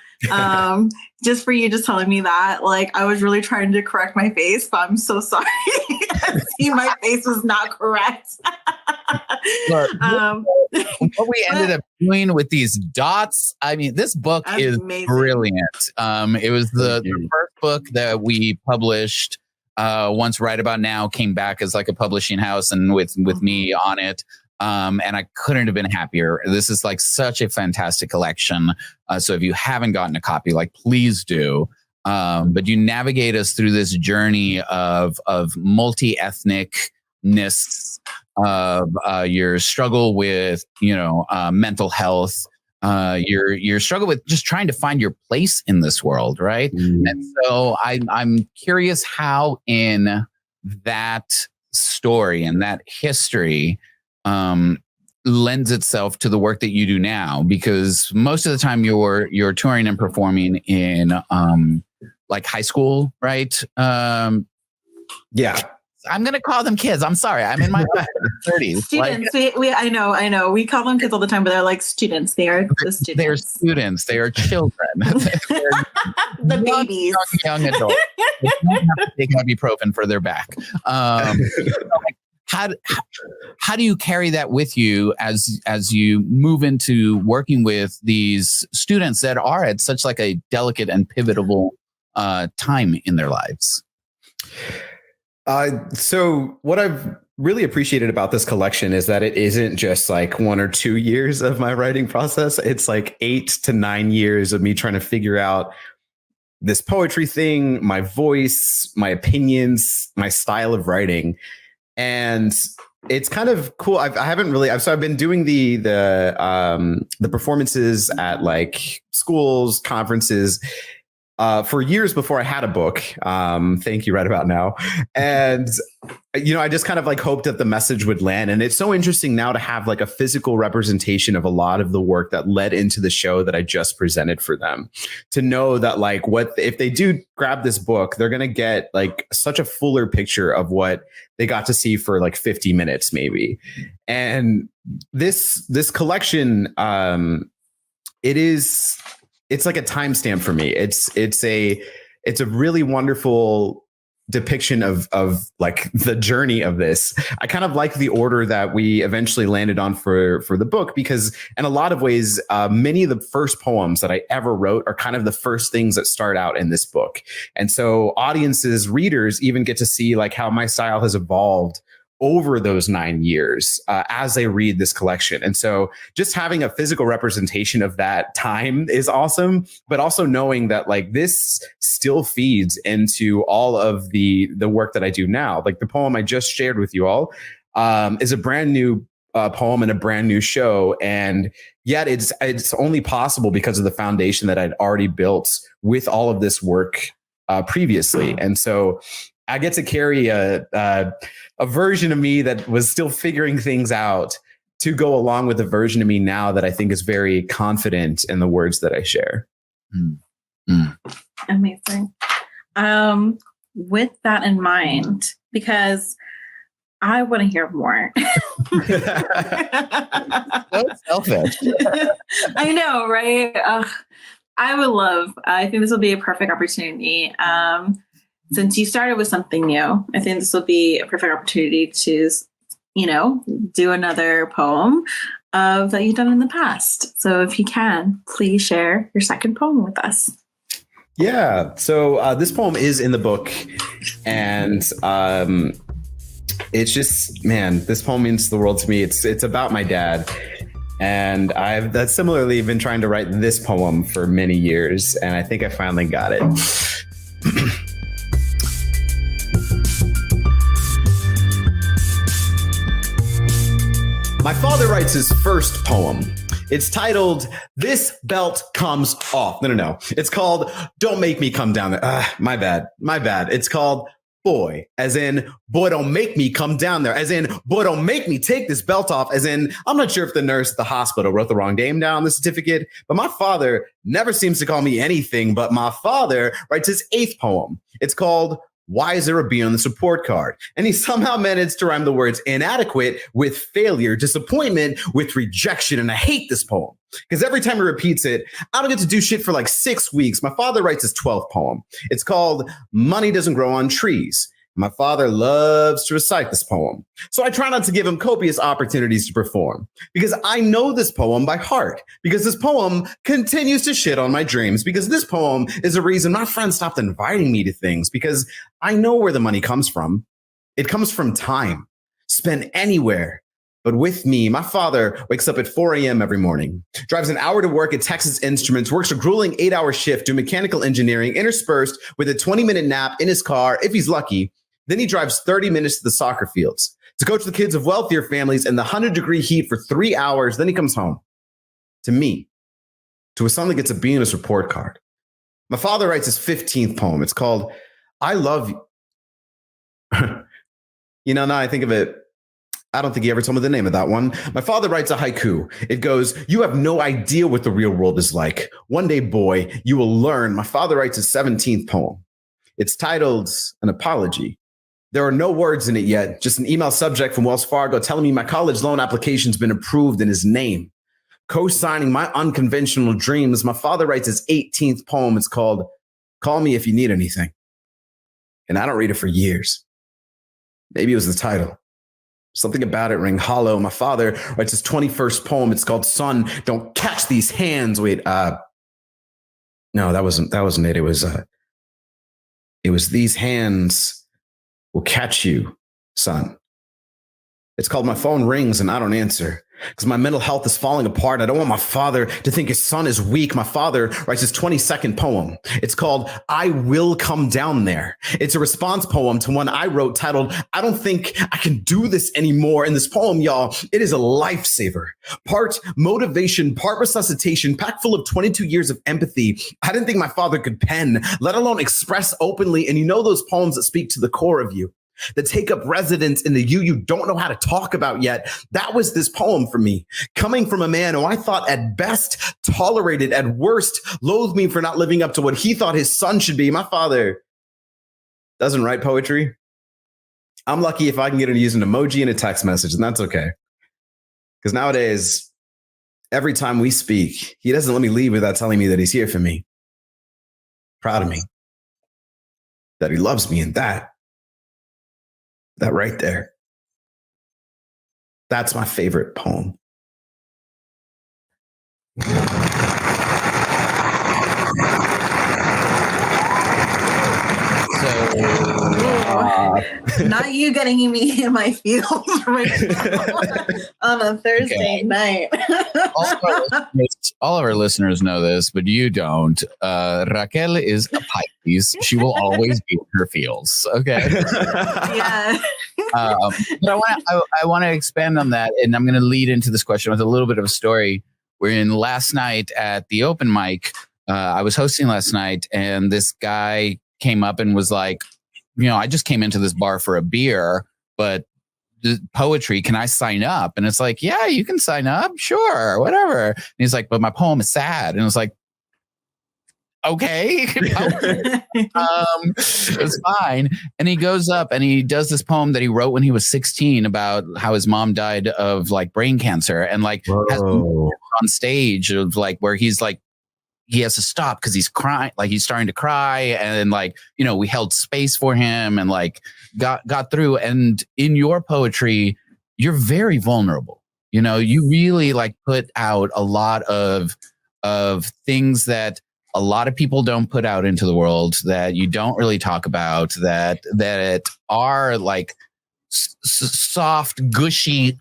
Just for you just telling me that, like, I was really trying to correct my face, but I'm so sorry. See, my face was not correct. Look, what we ended up doing with these dots, I mean, this book is amazing. Brilliant. It was the first book that we published once Right About Now came back as like a publishing house and with me on it. And I couldn't have been happier. This is like such a fantastic collection. So if you haven't gotten a copy, like, please do. But you navigate us through this journey of multi-ethnicness, of your struggle with, mental health, your struggle with just trying to find your place in this world, right? And so I'm curious how in that story and that history lends itself to the work that you do now, because most of the time you're touring and performing in like high school, right? Yeah. I'm going to call them kids. I'm sorry. I'm in my 30s. Students. I know. We call them kids all the time, but they're like students. They are the students. They're students. They are children. The babies. Young adults. They don't have to take ibuprofen for their back. How do you carry that with you as you move into working with these students that are at such like a delicate and pivotal time in their lives? So what I've really appreciated about this collection is that it isn't just like 1 or 2 years of my writing process. It's like 8 to 9 years of me trying to figure out this poetry thing, my voice, my opinions, my style of writing. And it's kind of cool. I've been doing the performances at like schools, conferences, for years before I had a book. Thank you, right about now. And, I just kind of like hoped that the message would land. And it's so interesting now to have like a physical representation of a lot of the work that led into the show that I just presented for them, to know that like if they do grab this book, they're going to get like such a fuller picture of what they got to see for like 50 minutes maybe. And this collection, it's like a timestamp for me. It's a really wonderful depiction of like the journey of this. I kind of like the order that we eventually landed on for the book, because in a lot of ways, many of the first poems that I ever wrote are kind of the first things that start out in this book. And so audiences, readers even get to see like how my style has evolved over those 9 years as they read this collection. And so just having a physical representation of that time is awesome, but also knowing that like this still feeds into all of the work that I do now. Like the poem I just shared with you all is a brand new poem and a brand new show. And yet it's only possible because of the foundation that I'd already built with all of this work previously. And so I get to carry a version of me that was still figuring things out to go along with a version of me now that I think is very confident in the words that I share. Amazing. With that in mind, because I want to hear more. So selfish. I know, right? I think this will be a perfect opportunity. Since you started with something new, I think this will be a perfect opportunity to, do another poem that you've done in the past. So if you can, please share your second poem with us. Yeah. So this poem is in the book, and it's just, man, this poem means the world to me. It's about my dad. And I've similarly been trying to write this poem for many years, and I think I finally got it. My father writes his first poem. It's titled, "This Belt Comes Off." No. It's called, "Don't Make Me Come Down There." My bad. It's called, "Boy," as in, boy, don't make me come down there. As in, boy, don't make me take this belt off. As in, I'm not sure if the nurse at the hospital wrote the wrong name down on the certificate, but my father never seems to call me anything but my father writes his 8th poem. It's called, "Why is there a B on the support card?" And he somehow managed to rhyme the words inadequate with failure, disappointment with rejection. And I hate this poem because every time he repeats it, I don't get to do shit for like 6 weeks. My father writes his 12th poem. It's called, "Money Doesn't Grow on Trees." My father loves to recite this poem, so I try not to give him copious opportunities to perform, because I know this poem by heart, because this poem continues to shit on my dreams, because this poem is the reason my friends stopped inviting me to things, because I know where the money comes from. It comes from time, spent anywhere. But with me, my father wakes up at 4 a.m. every morning, drives an hour to work at Texas Instruments, works a grueling 8-hour shift doing mechanical engineering, interspersed with a 20-minute nap in his car, if he's lucky. Then he drives 30 minutes to the soccer fields to coach the kids of wealthier families in the 100-degree heat for 3 hours. Then he comes home to me, to a son that gets a B on his report card. My father writes his 15th poem. It's called, "I Love You." Now I think of it, I don't think he ever told me the name of that one. My father writes a haiku. It goes, "You have no idea what the real world is like. One day, boy, you will learn." My father writes his 17th poem. It's titled, "An Apology." There are no words in it yet, just an email subject from Wells Fargo telling me my college loan application's been approved in his name. Co-signing my unconventional dreams, my father writes his 18th poem. It's called Call Me If You Need Anything. And I don't read it for years. Maybe it was the title. Something about it rang hollow. My father writes his 21st poem. It's called Son, Don't Catch These Hands. Wait, no, that wasn't it. It was These Hands Will Catch You, Son. It's called My Phone Rings and I Don't Answer because my mental health is falling apart. I don't want my father to think his son is weak. My father writes his 22nd poem. It's called I Will Come Down There. It's a response poem to one I wrote titled I Don't Think I Can Do This Anymore. In this poem, y'all, it is a lifesaver. Part motivation, part resuscitation, packed full of 22 years of empathy. I didn't think my father could pen, let alone express openly. And you know those poems that speak to the core of you, that take up residence in the you don't know how to talk about yet. That was this poem for me, coming from a man who I thought at best tolerated, at worst loathed me for not living up to what he thought his son should be. My father doesn't write poetry. I'm lucky if I can get him to use an emoji in a text message, and that's okay. Because nowadays, every time we speak, he doesn't let me leave without telling me that he's here for me, proud of me, that he loves me, and that right there, that's my favorite poem. Not you getting me in my feels right now on a Thursday night. all of our listeners know this, but you don't. Raquel is a Pisces. She will always be in her feels. Okay. Yeah. But I want to expand on that, and I'm going to lead into this question with a little bit of a story. We're in last night at the open mic. I was hosting last night, and this guy came up and was like, I just came into this bar for a beer, but poetry, can I sign up? And it's like, yeah, you can sign up. Sure, whatever. And he's like, but my poem is sad. And it's like, okay, it's fine. And he goes up and he does this poem that he wrote when he was 16 about how his mom died of like brain cancer, and like has on stage of like where he's like, he has to stop because he's crying, like he's starting to cry. And like, we held space for him and like got through. And in your poetry, you're very vulnerable. You really like put out a lot of things that a lot of people don't put out into the world, that you don't really talk about, that are like soft, gushy,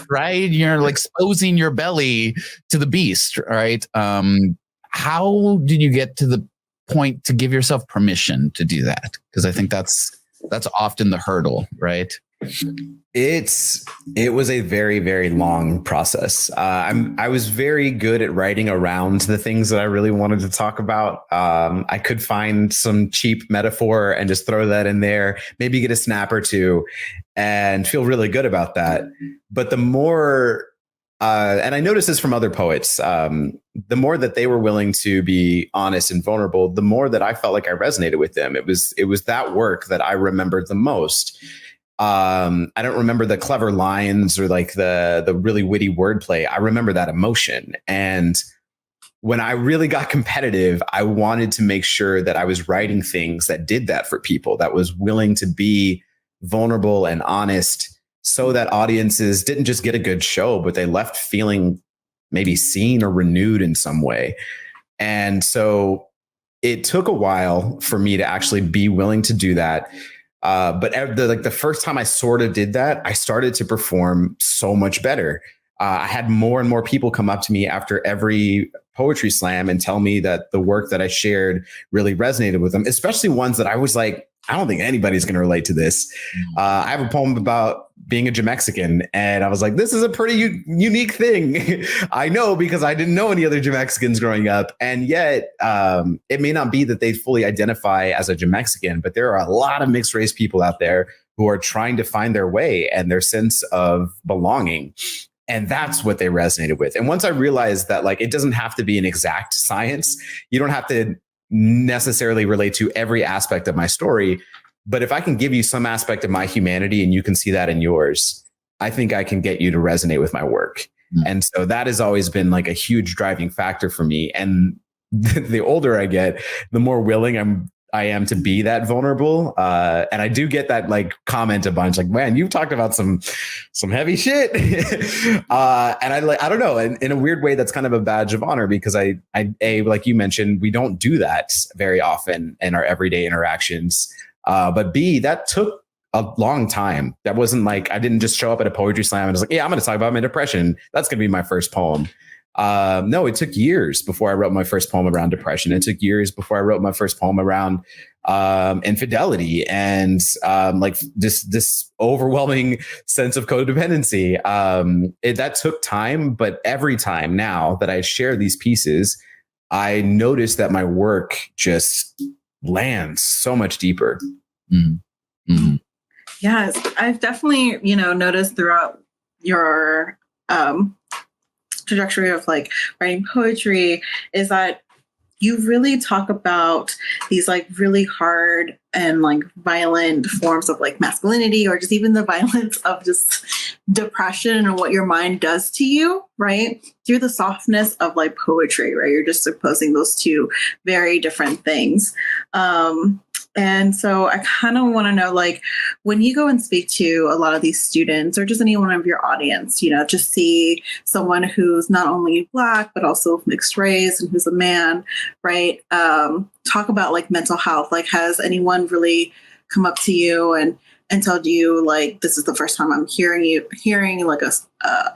right? You're like exposing your belly to the beast, right? How did you get to the point to give yourself permission to do that? Because I think that's often the hurdle, right? It was a very, very long process. I was very good at writing around the things that I really wanted to talk about. I could find some cheap metaphor and just throw that in there, maybe get a snap or two and feel really good about that. But the more, and I noticed this from other poets, the more that they were willing to be honest and vulnerable, the more that I felt like I resonated with them. It was that work that I remembered the most. I don't remember the clever lines or like the really witty wordplay. I remember that emotion. And when I really got competitive, I wanted to make sure that I was writing things that did that for people, that was willing to be vulnerable and honest, so that audiences didn't just get a good show, but they left feeling maybe seen or renewed in some way. And so it took a while for me to actually be willing to do that. But the first time I sort of did that, I started to perform so much better. I had more and more people come up to me after every poetry slam and tell me that the work that I shared really resonated with them, especially ones that I was like, I don't think anybody's going to relate to this. I have a poem about being a Jamexican, and I was like, this is a pretty unique thing. I know, because I didn't know any other Jamexicans growing up. And yet it may not be that they fully identify as a Jamexican, but there are a lot of mixed race people out there who are trying to find their way and their sense of belonging. And that's what they resonated with. And once I realized that, like, it doesn't have to be an exact science. You don't have to necessarily relate to every aspect of my story, But if I can give you some aspect of my humanity and you can see that in yours, I think I can get you to resonate with my work. And so that has always been like a huge driving factor for me. And the older I get, the more willing I am to be that vulnerable. And I do get that like comment a bunch, like, man, you've talked about some heavy shit. And I don't know, in a weird way, that's kind of a badge of honor, because I, like you mentioned, we don't do that very often in our everyday interactions. But B, that took a long time. That wasn't like, I didn't just show up at a poetry slam and was like, yeah, I'm going to talk about my depression. That's going to be my first poem. No, it took years before I wrote my first poem around depression. It took years before I wrote my first poem around infidelity and like this overwhelming sense of codependency. That took time, but every time now that I share these pieces, I notice that my work just lands so much deeper. Mm-hmm. Mm-hmm. Yes, I've definitely, noticed throughout your trajectory of like writing poetry is that you really talk about these like really hard and like violent forms of like masculinity, or just even the violence of just depression and what your mind does to you, right? Through the softness of like poetry, right? You're just opposing those two very different things. And so I kind of want to know, like, when you go and speak to a lot of these students or just anyone of your audience, just see someone who's not only Black, but also mixed race and who's a man, right? Talk about like mental health. Like, has anyone really come up to you and told you like, this is the first time I'm hearing like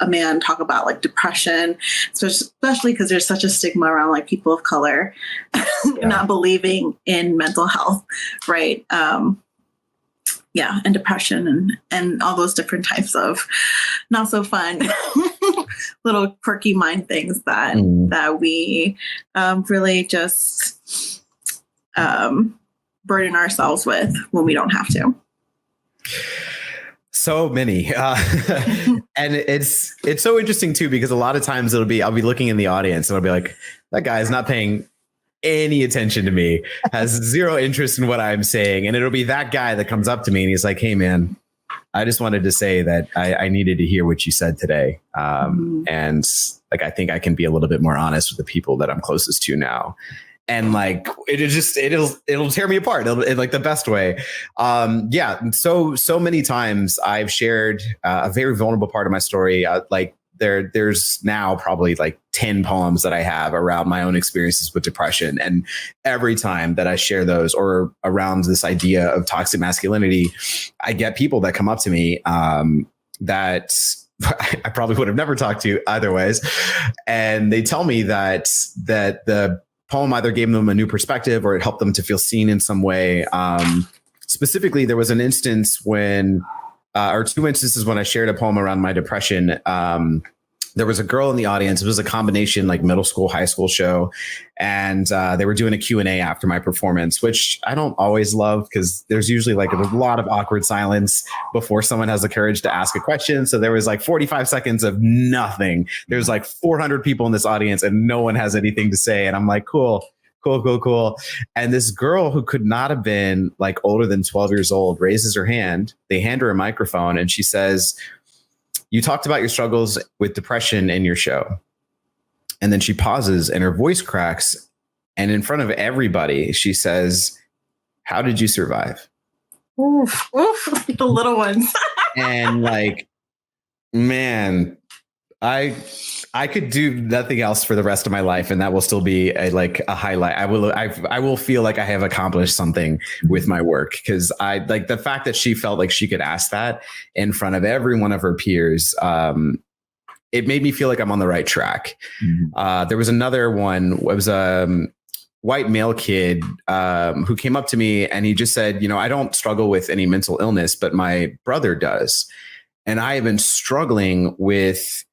a man talk about like depression, especially because there's such a stigma around like people of color not believing in mental health, right? And depression and all those different types of not so fun little quirky mind things that we really just burden ourselves with when we don't have to. So many. And it's so interesting too, because a lot of times I'll be looking in the audience and I'll be like, that guy is not paying any attention to me, has zero interest in what I'm saying. And it'll be that guy that comes up to me and he's like, hey man, I just wanted to say that I needed to hear what you said today. And like, I think I can be a little bit more honest with the people that I'm closest to now. And like, it'll tear me apart in like the best way. So many times I've shared a very vulnerable part of my story. Like there's now probably like 10 poems that I have around my own experiences with depression. And every time that I share those or around this idea of toxic masculinity, I get people that come up to me that I probably would have never talked to otherwise. And they tell me that the poem either gave them a new perspective or it helped them to feel seen in some way. Specifically, there was an instance when, or two instances when I shared a poem around my depression. There was a girl in the audience. It was a combination like middle school, high school show. And they were doing a Q&A after my performance, which I don't always love because there's usually like a lot of awkward silence before someone has the courage to ask a question. So there was like 45 seconds of nothing. There's like 400 people in this audience and no one has anything to say. And I'm like, cool. And this girl who could not have been like older than 12 years old raises her hand. They hand her a microphone and she says, you talked about your struggles with depression in your show. And then she pauses and her voice cracks. And in front of everybody, she says, how did you survive? Oof, the little ones. And like, man, I could do nothing else for the rest of my life, and that will still be a highlight. I will feel like I have accomplished something with my work, because I like the fact that she felt like she could ask that in front of every one of her peers. It made me feel like I'm on the right track. Mm-hmm. There was another one. It was a white male kid who came up to me and he just said, I don't struggle with any mental illness, but my brother does, and I have been struggling with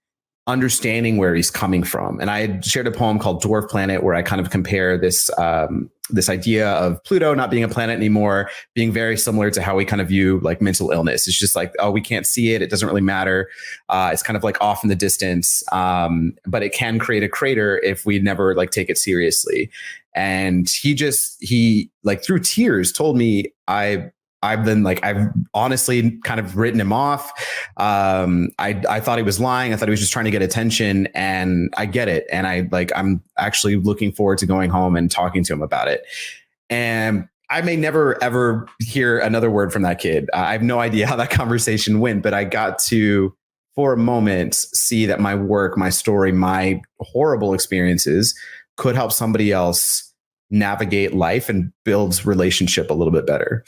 understanding where he's coming from. And I had shared a poem called Dwarf Planet, where I kind of compare this idea of Pluto not being a planet anymore, being very similar to how we kind of view like mental illness. It's just like, oh, we can't see it. It doesn't really matter. It's kind of like off in the distance. But it can create a crater if we never like take it seriously. And he like through tears told me, I I've honestly kind of written him off. I thought he was lying. I thought he was just trying to get attention, and I get it. And I'm actually looking forward to going home and talking to him about it. And I may never, ever hear another word from that kid. I have no idea how that conversation went, but I got to, for a moment, see that my work, my story, my horrible experiences could help somebody else navigate life and build relationship a little bit better.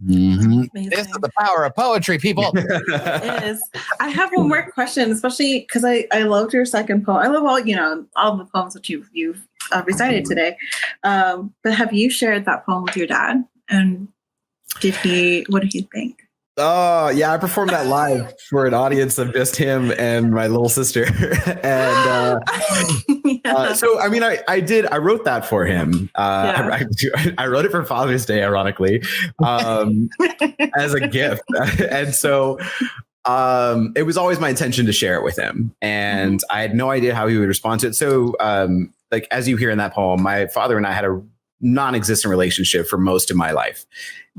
Mm-hmm. This is the power of poetry, people. It is. I have one more question, especially because I loved your second poem. I love all the poems that you've recited today. But have you shared that poem with your dad? And what did he think? Oh, yeah. I performed that live for an audience of just him and my little sister. And so, I mean, I wrote that for him. I wrote it for Father's Day, ironically, as a gift. And so it was always my intention to share it with him. And I had no idea how he would respond to it. So, as you hear in that poem, my father and I had a non-existent relationship for most of my life.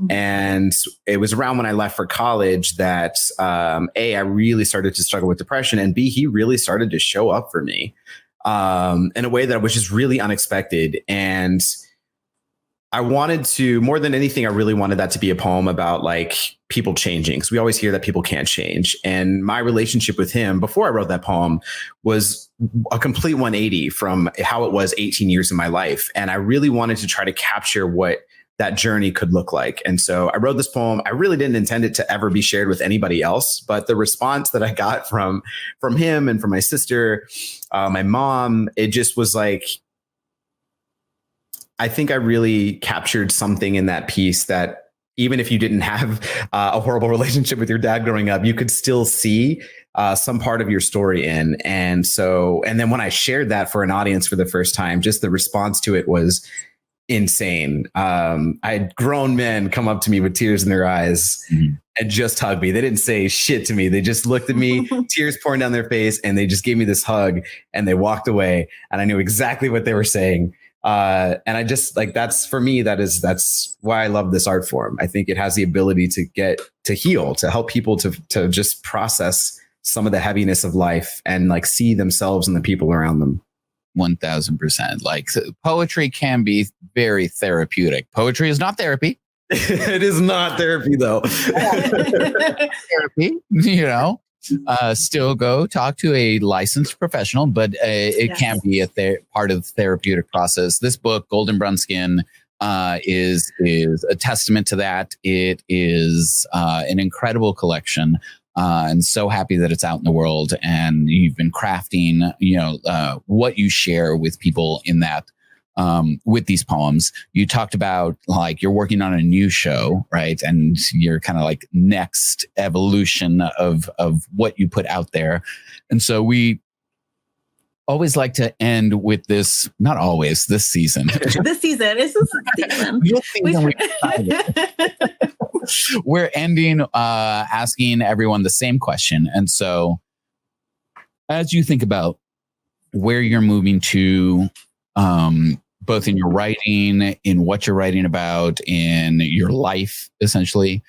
And it was around when I left for college that A, I really started to struggle with depression, and B, he really started to show up for me in a way that was just really unexpected. And I wanted to, more than anything, I really wanted that to be a poem about people changing. Because we always hear that people can't change. And my relationship with him before I wrote that poem was a complete 180 from how it was 18 years of my life. And I really wanted to try to capture what that journey could look like. And so I wrote this poem. I really didn't intend it to ever be shared with anybody else, but the response that I got from him and from my sister, my mom, it just was I think I really captured something in that piece that even if you didn't have a horrible relationship with your dad growing up, you could still see some part of your story in. And then when I shared that for an audience for the first time, just the response to it was insane. I had grown men come up to me with tears in their eyes and just hug me. They didn't say shit to me. They just looked at me, tears pouring down their face, and they just gave me this hug and they walked away. And I knew exactly what they were saying. And I just that's for me, that's why I love this art form. I think it has the ability to heal, to help people to just process some of the heaviness of life and see themselves and the people around them. 1000%. Poetry can be very therapeutic. Poetry is not therapy. It is not therapy, though. Therapy, still go talk to a licensed professional, but it can be part of the therapeutic process. This book, Golden Brown Skin, is a testament to that. It is an incredible collection. And so happy that it's out in the world, and you've been crafting, what you share with people in that, with these poems. You talked about you're working on a new show, right? And you're kind of next evolution of what you put out there. And so we always like to end with this, not always, this season. This season. We're ending asking everyone the same question. And so as you think about where you're moving to, both in your writing, in what you're writing about, in your life, essentially,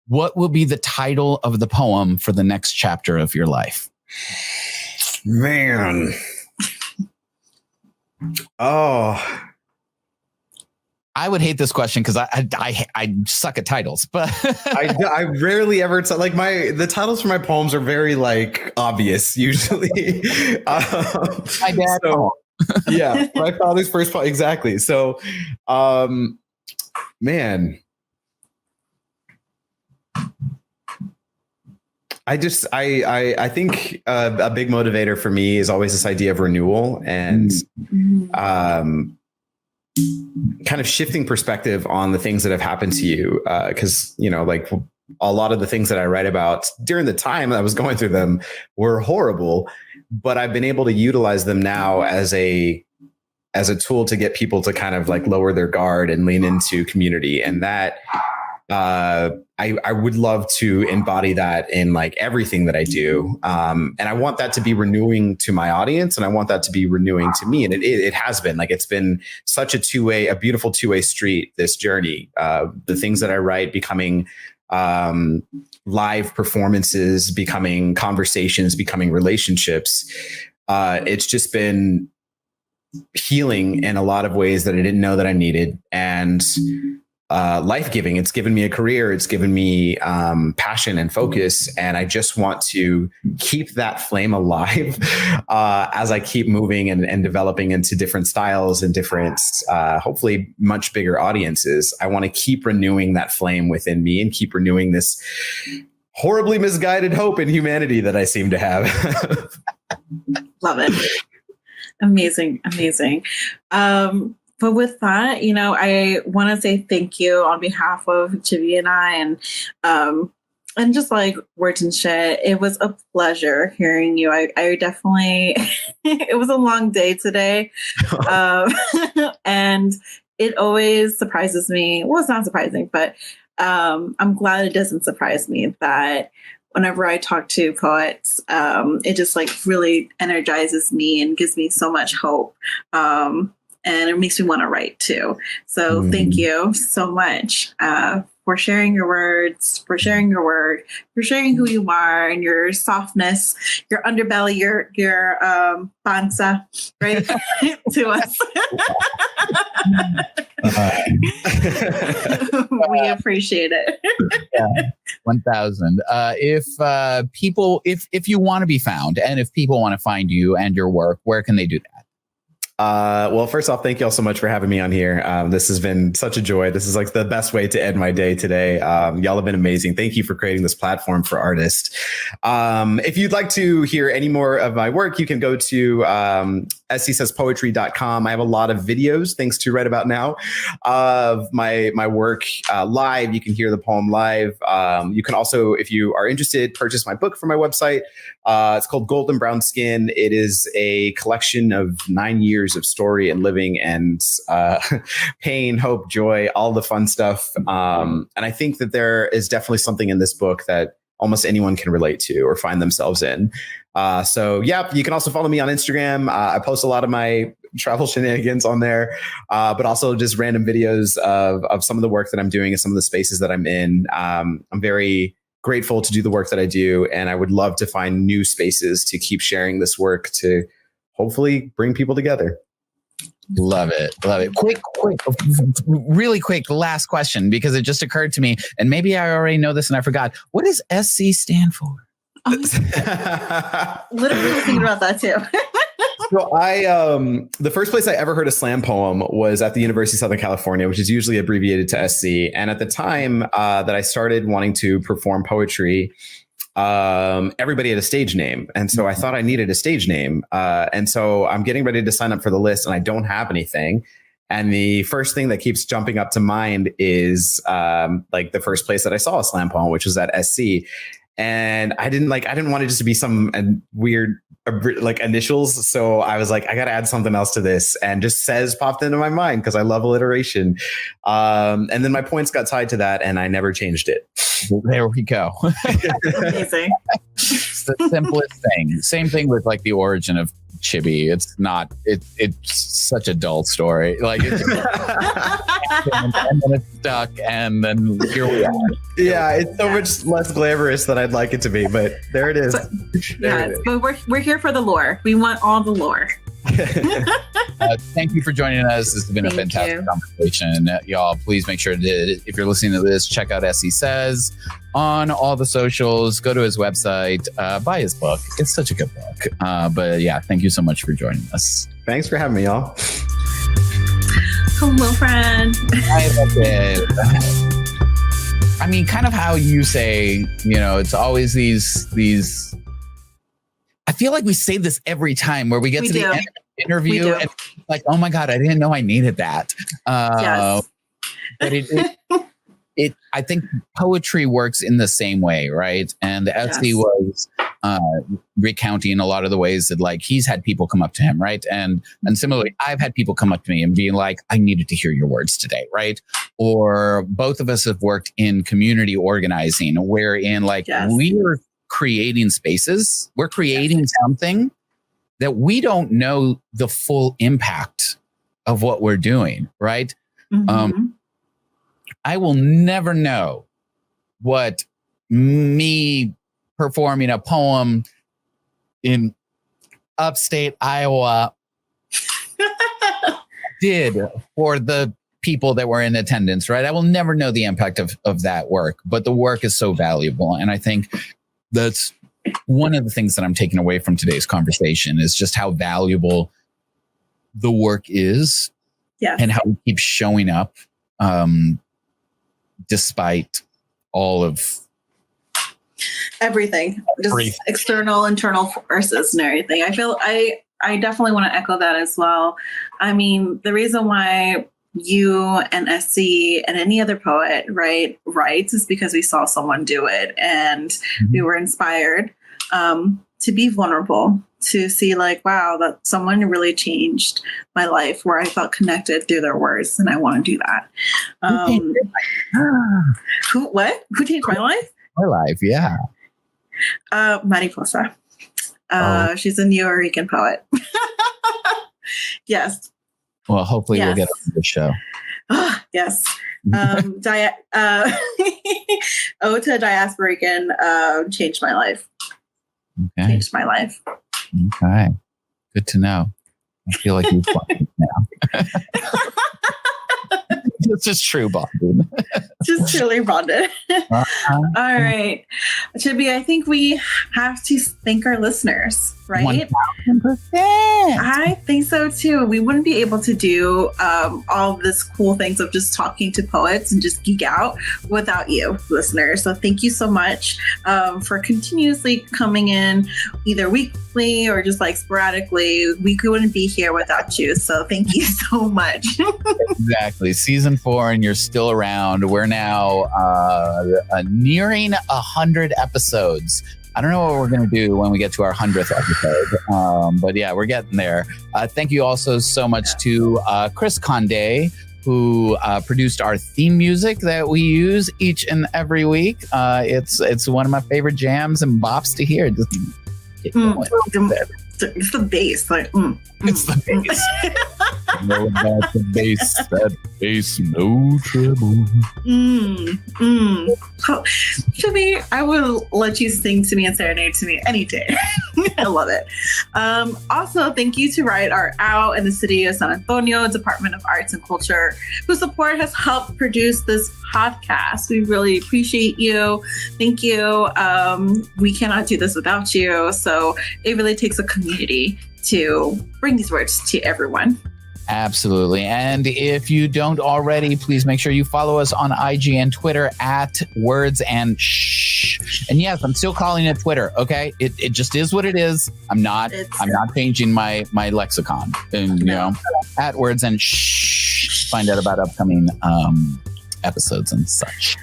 what will be the title of the poem for the next chapter of your life? Man. Oh, I would hate this question because I suck at titles, but I rarely ever the titles for my poems are very obvious usually. My dad. Yeah, my father's first poem, exactly. So, man, I think a big motivator for me is always this idea of renewal and kind of shifting perspective on the things that have happened to you. Because, a lot of the things that I write about during the time I was going through them were horrible, but I've been able to utilize them now as a tool to get people to kind of lower their guard and lean into community. And that I would love to embody that in like everything that I do. And I want that to be renewing to my audience, and I want that to be renewing to me. And it has been like, it's been such a beautiful two-way street, this journey. The things that I write becoming live performances, becoming conversations, becoming relationships. It's just been healing in a lot of ways that I didn't know that I needed, and life-giving. It's given me a career. It's given me passion and focus. And I just want to keep that flame alive as I keep moving and developing into different styles and different, hopefully much bigger audiences. I want to keep renewing that flame within me and keep renewing this horribly misguided hope in humanity that I seem to have. Love it. Amazing. But with that, I want to say thank you on behalf of Chibi and I, and just like words and shit. It was a pleasure hearing you. I definitely, it was a long day today. And it always surprises me. Well, it's not surprising, but I'm glad it doesn't surprise me that whenever I talk to poets, it just like really energizes me and gives me so much hope. And it makes me want to write too. So thank you so much for sharing your words, for sharing your work, for sharing who you are and your softness, your underbelly, your panza, right, to us. We appreciate it. Yeah, 1,000. If you want to be found, and if people want to find you and your work, where can they do that? Well, first off, thank you all so much for having me on here. This has been such a joy. This is like the best way to end my day today. Y'all have been amazing. Thank you for creating this platform for artists. If you'd like to hear any more of my work, you can go to scsayspoetry.com. I have a lot of videos, things to write about now, of my work live. You can hear the poem live. You can also, if you are interested, purchase my book from my website. It's called Golden Brown Skin. It is a collection of 9 years of story and living and pain, hope, joy, all the fun stuff. And I think that there is definitely something in this book that almost anyone can relate to or find themselves in. So yeah, you can also follow me on Instagram. I post a lot of my travel shenanigans on there, but also just random videos of some of the work that I'm doing and some of the spaces that I'm in. I'm very grateful to do the work that I do, and I would love to find new spaces to keep sharing this work to hopefully bring people together. Love it. Quick, really quick, last question, because it just occurred to me, and maybe I already know this and I forgot. What does SC stand for? Literally thinking about that too. So the first place I ever heard a slam poem was at the University of Southern California, which is usually abbreviated to SC. And at the time that I started wanting to perform poetry, everybody had a stage name. And so I thought I needed a stage name. And so I'm getting ready to sign up for the list and I don't have anything. And the first thing that keeps jumping up to mind is like the first place that I saw a slam poem, which was at SC. And I didn't want it just to be some weird like initials. So I was like, I got to add something else to this, and just Says popped into my mind because I love alliteration. And then my points got tied to that and I never changed it. There we go. Amazing. It's the simplest thing. Same thing with like the origin of Chibi. It's such a dull story. Like it's and then it's stuck, and then here we are. Yeah, it's so much less glamorous than I'd like it to be, but there it is. But we're here for the lore. We want all the lore. Thank you for joining us. This has been a fantastic conversation. Y'all, please make sure to, if you're listening to this, check out SC Says on all the socials. Go to his website, buy his book. It's such a good book. But yeah, thank you so much for joining us. Thanks for having me, y'all. Hello, friend. I love it. I mean, kind of how you say, it's always these. I feel like we say this every time where we get to the end of the interview and like, oh my God, I didn't know I needed that. Yes. But I think poetry works in the same way, right? And the SC was recounting a lot of the ways that like he's had people come up to him, right? And similarly, I've had people come up to me and being like, I needed to hear your words today, right? Or both of us have worked in community organizing, wherein like we are creating spaces, we're creating something that we don't know the full impact of what we're doing, right? I will never know what me performing a poem in upstate Iowa did for the people that were in attendance, right? I will never know the impact of that work, but the work is so valuable. And I think that's one of the things that I'm taking away from today's conversation is just how valuable the work is and how it keeps showing up despite all of everything, just external, internal forces and everything. I feel I definitely want to echo that as well. I mean, the reason why you and SC and any other poet writes is because we saw someone do it and we were inspired to be vulnerable, to see like, wow, that someone really changed my life where I felt connected through their words. And I want to do that. Who changed my life? My life, yeah. Mariposa. She's a New Rican poet. Yes. Well, hopefully we'll get on the show. Yes. Ode to Diasporican changed my life. Okay. Changed my life. Okay. Good to know. I feel like you've bonded now. It's just true bonding. Just truly bonded. All right. Chibi, I think we have to thank our listeners, right? 1,000%. I think so too. We wouldn't be able to do all this cool things of just talking to poets and just geek out without you, listeners. So thank you so much for continuously coming in either weekly or just like sporadically. We wouldn't be here without you. So thank you so much. Exactly. Season 4 and you're still around. We're now nearing 100 episodes. I don't know what we're going to do when we get to our 100th episode. But yeah, we're getting there. Thank you also so much to Chris Condé, who produced our theme music that we use each and every week. It's one of my favorite jams and bops to hear. Just get going. It's the bass. Like, It's the bass. Know about the bass, that bass, no trouble. Chibi, I will let you sing to me and serenade to me any day. I love it. Also, thank you to Riot Art Out in the city of San Antonio, Department of Arts and Culture, whose support has helped produce this podcast. We really appreciate you. Thank you. We cannot do this without you. So it really takes a community to bring these words to everyone. Absolutely. And if you don't already, please make sure you follow us on IG and Twitter at Words and Shh. And yes, I'm still calling it Twitter. Okay. It just is what it is. I'm not changing my lexicon. And, you know, at Words and Shh, find out about upcoming episodes and such.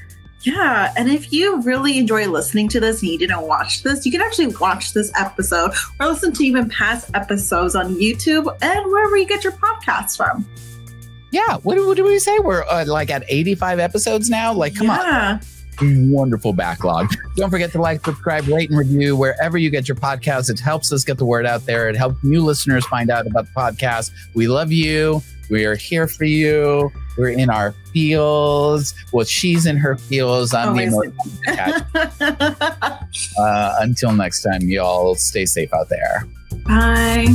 Yeah, and if you really enjoy listening to this and you didn't watch this, you can actually watch this episode or listen to even past episodes on YouTube and wherever you get your podcasts from. Yeah, what do we say? We're like at 85 episodes now? Like, come on. Wonderful backlog. Don't forget to like, subscribe, rate, and review wherever you get your podcasts. It helps us get the word out there. It helps new listeners find out about the podcast. We love you. We are here for you. We're in our feels. Well, she's in her feels. I'm the emotional attached. Until next time, y'all stay safe out there. Bye.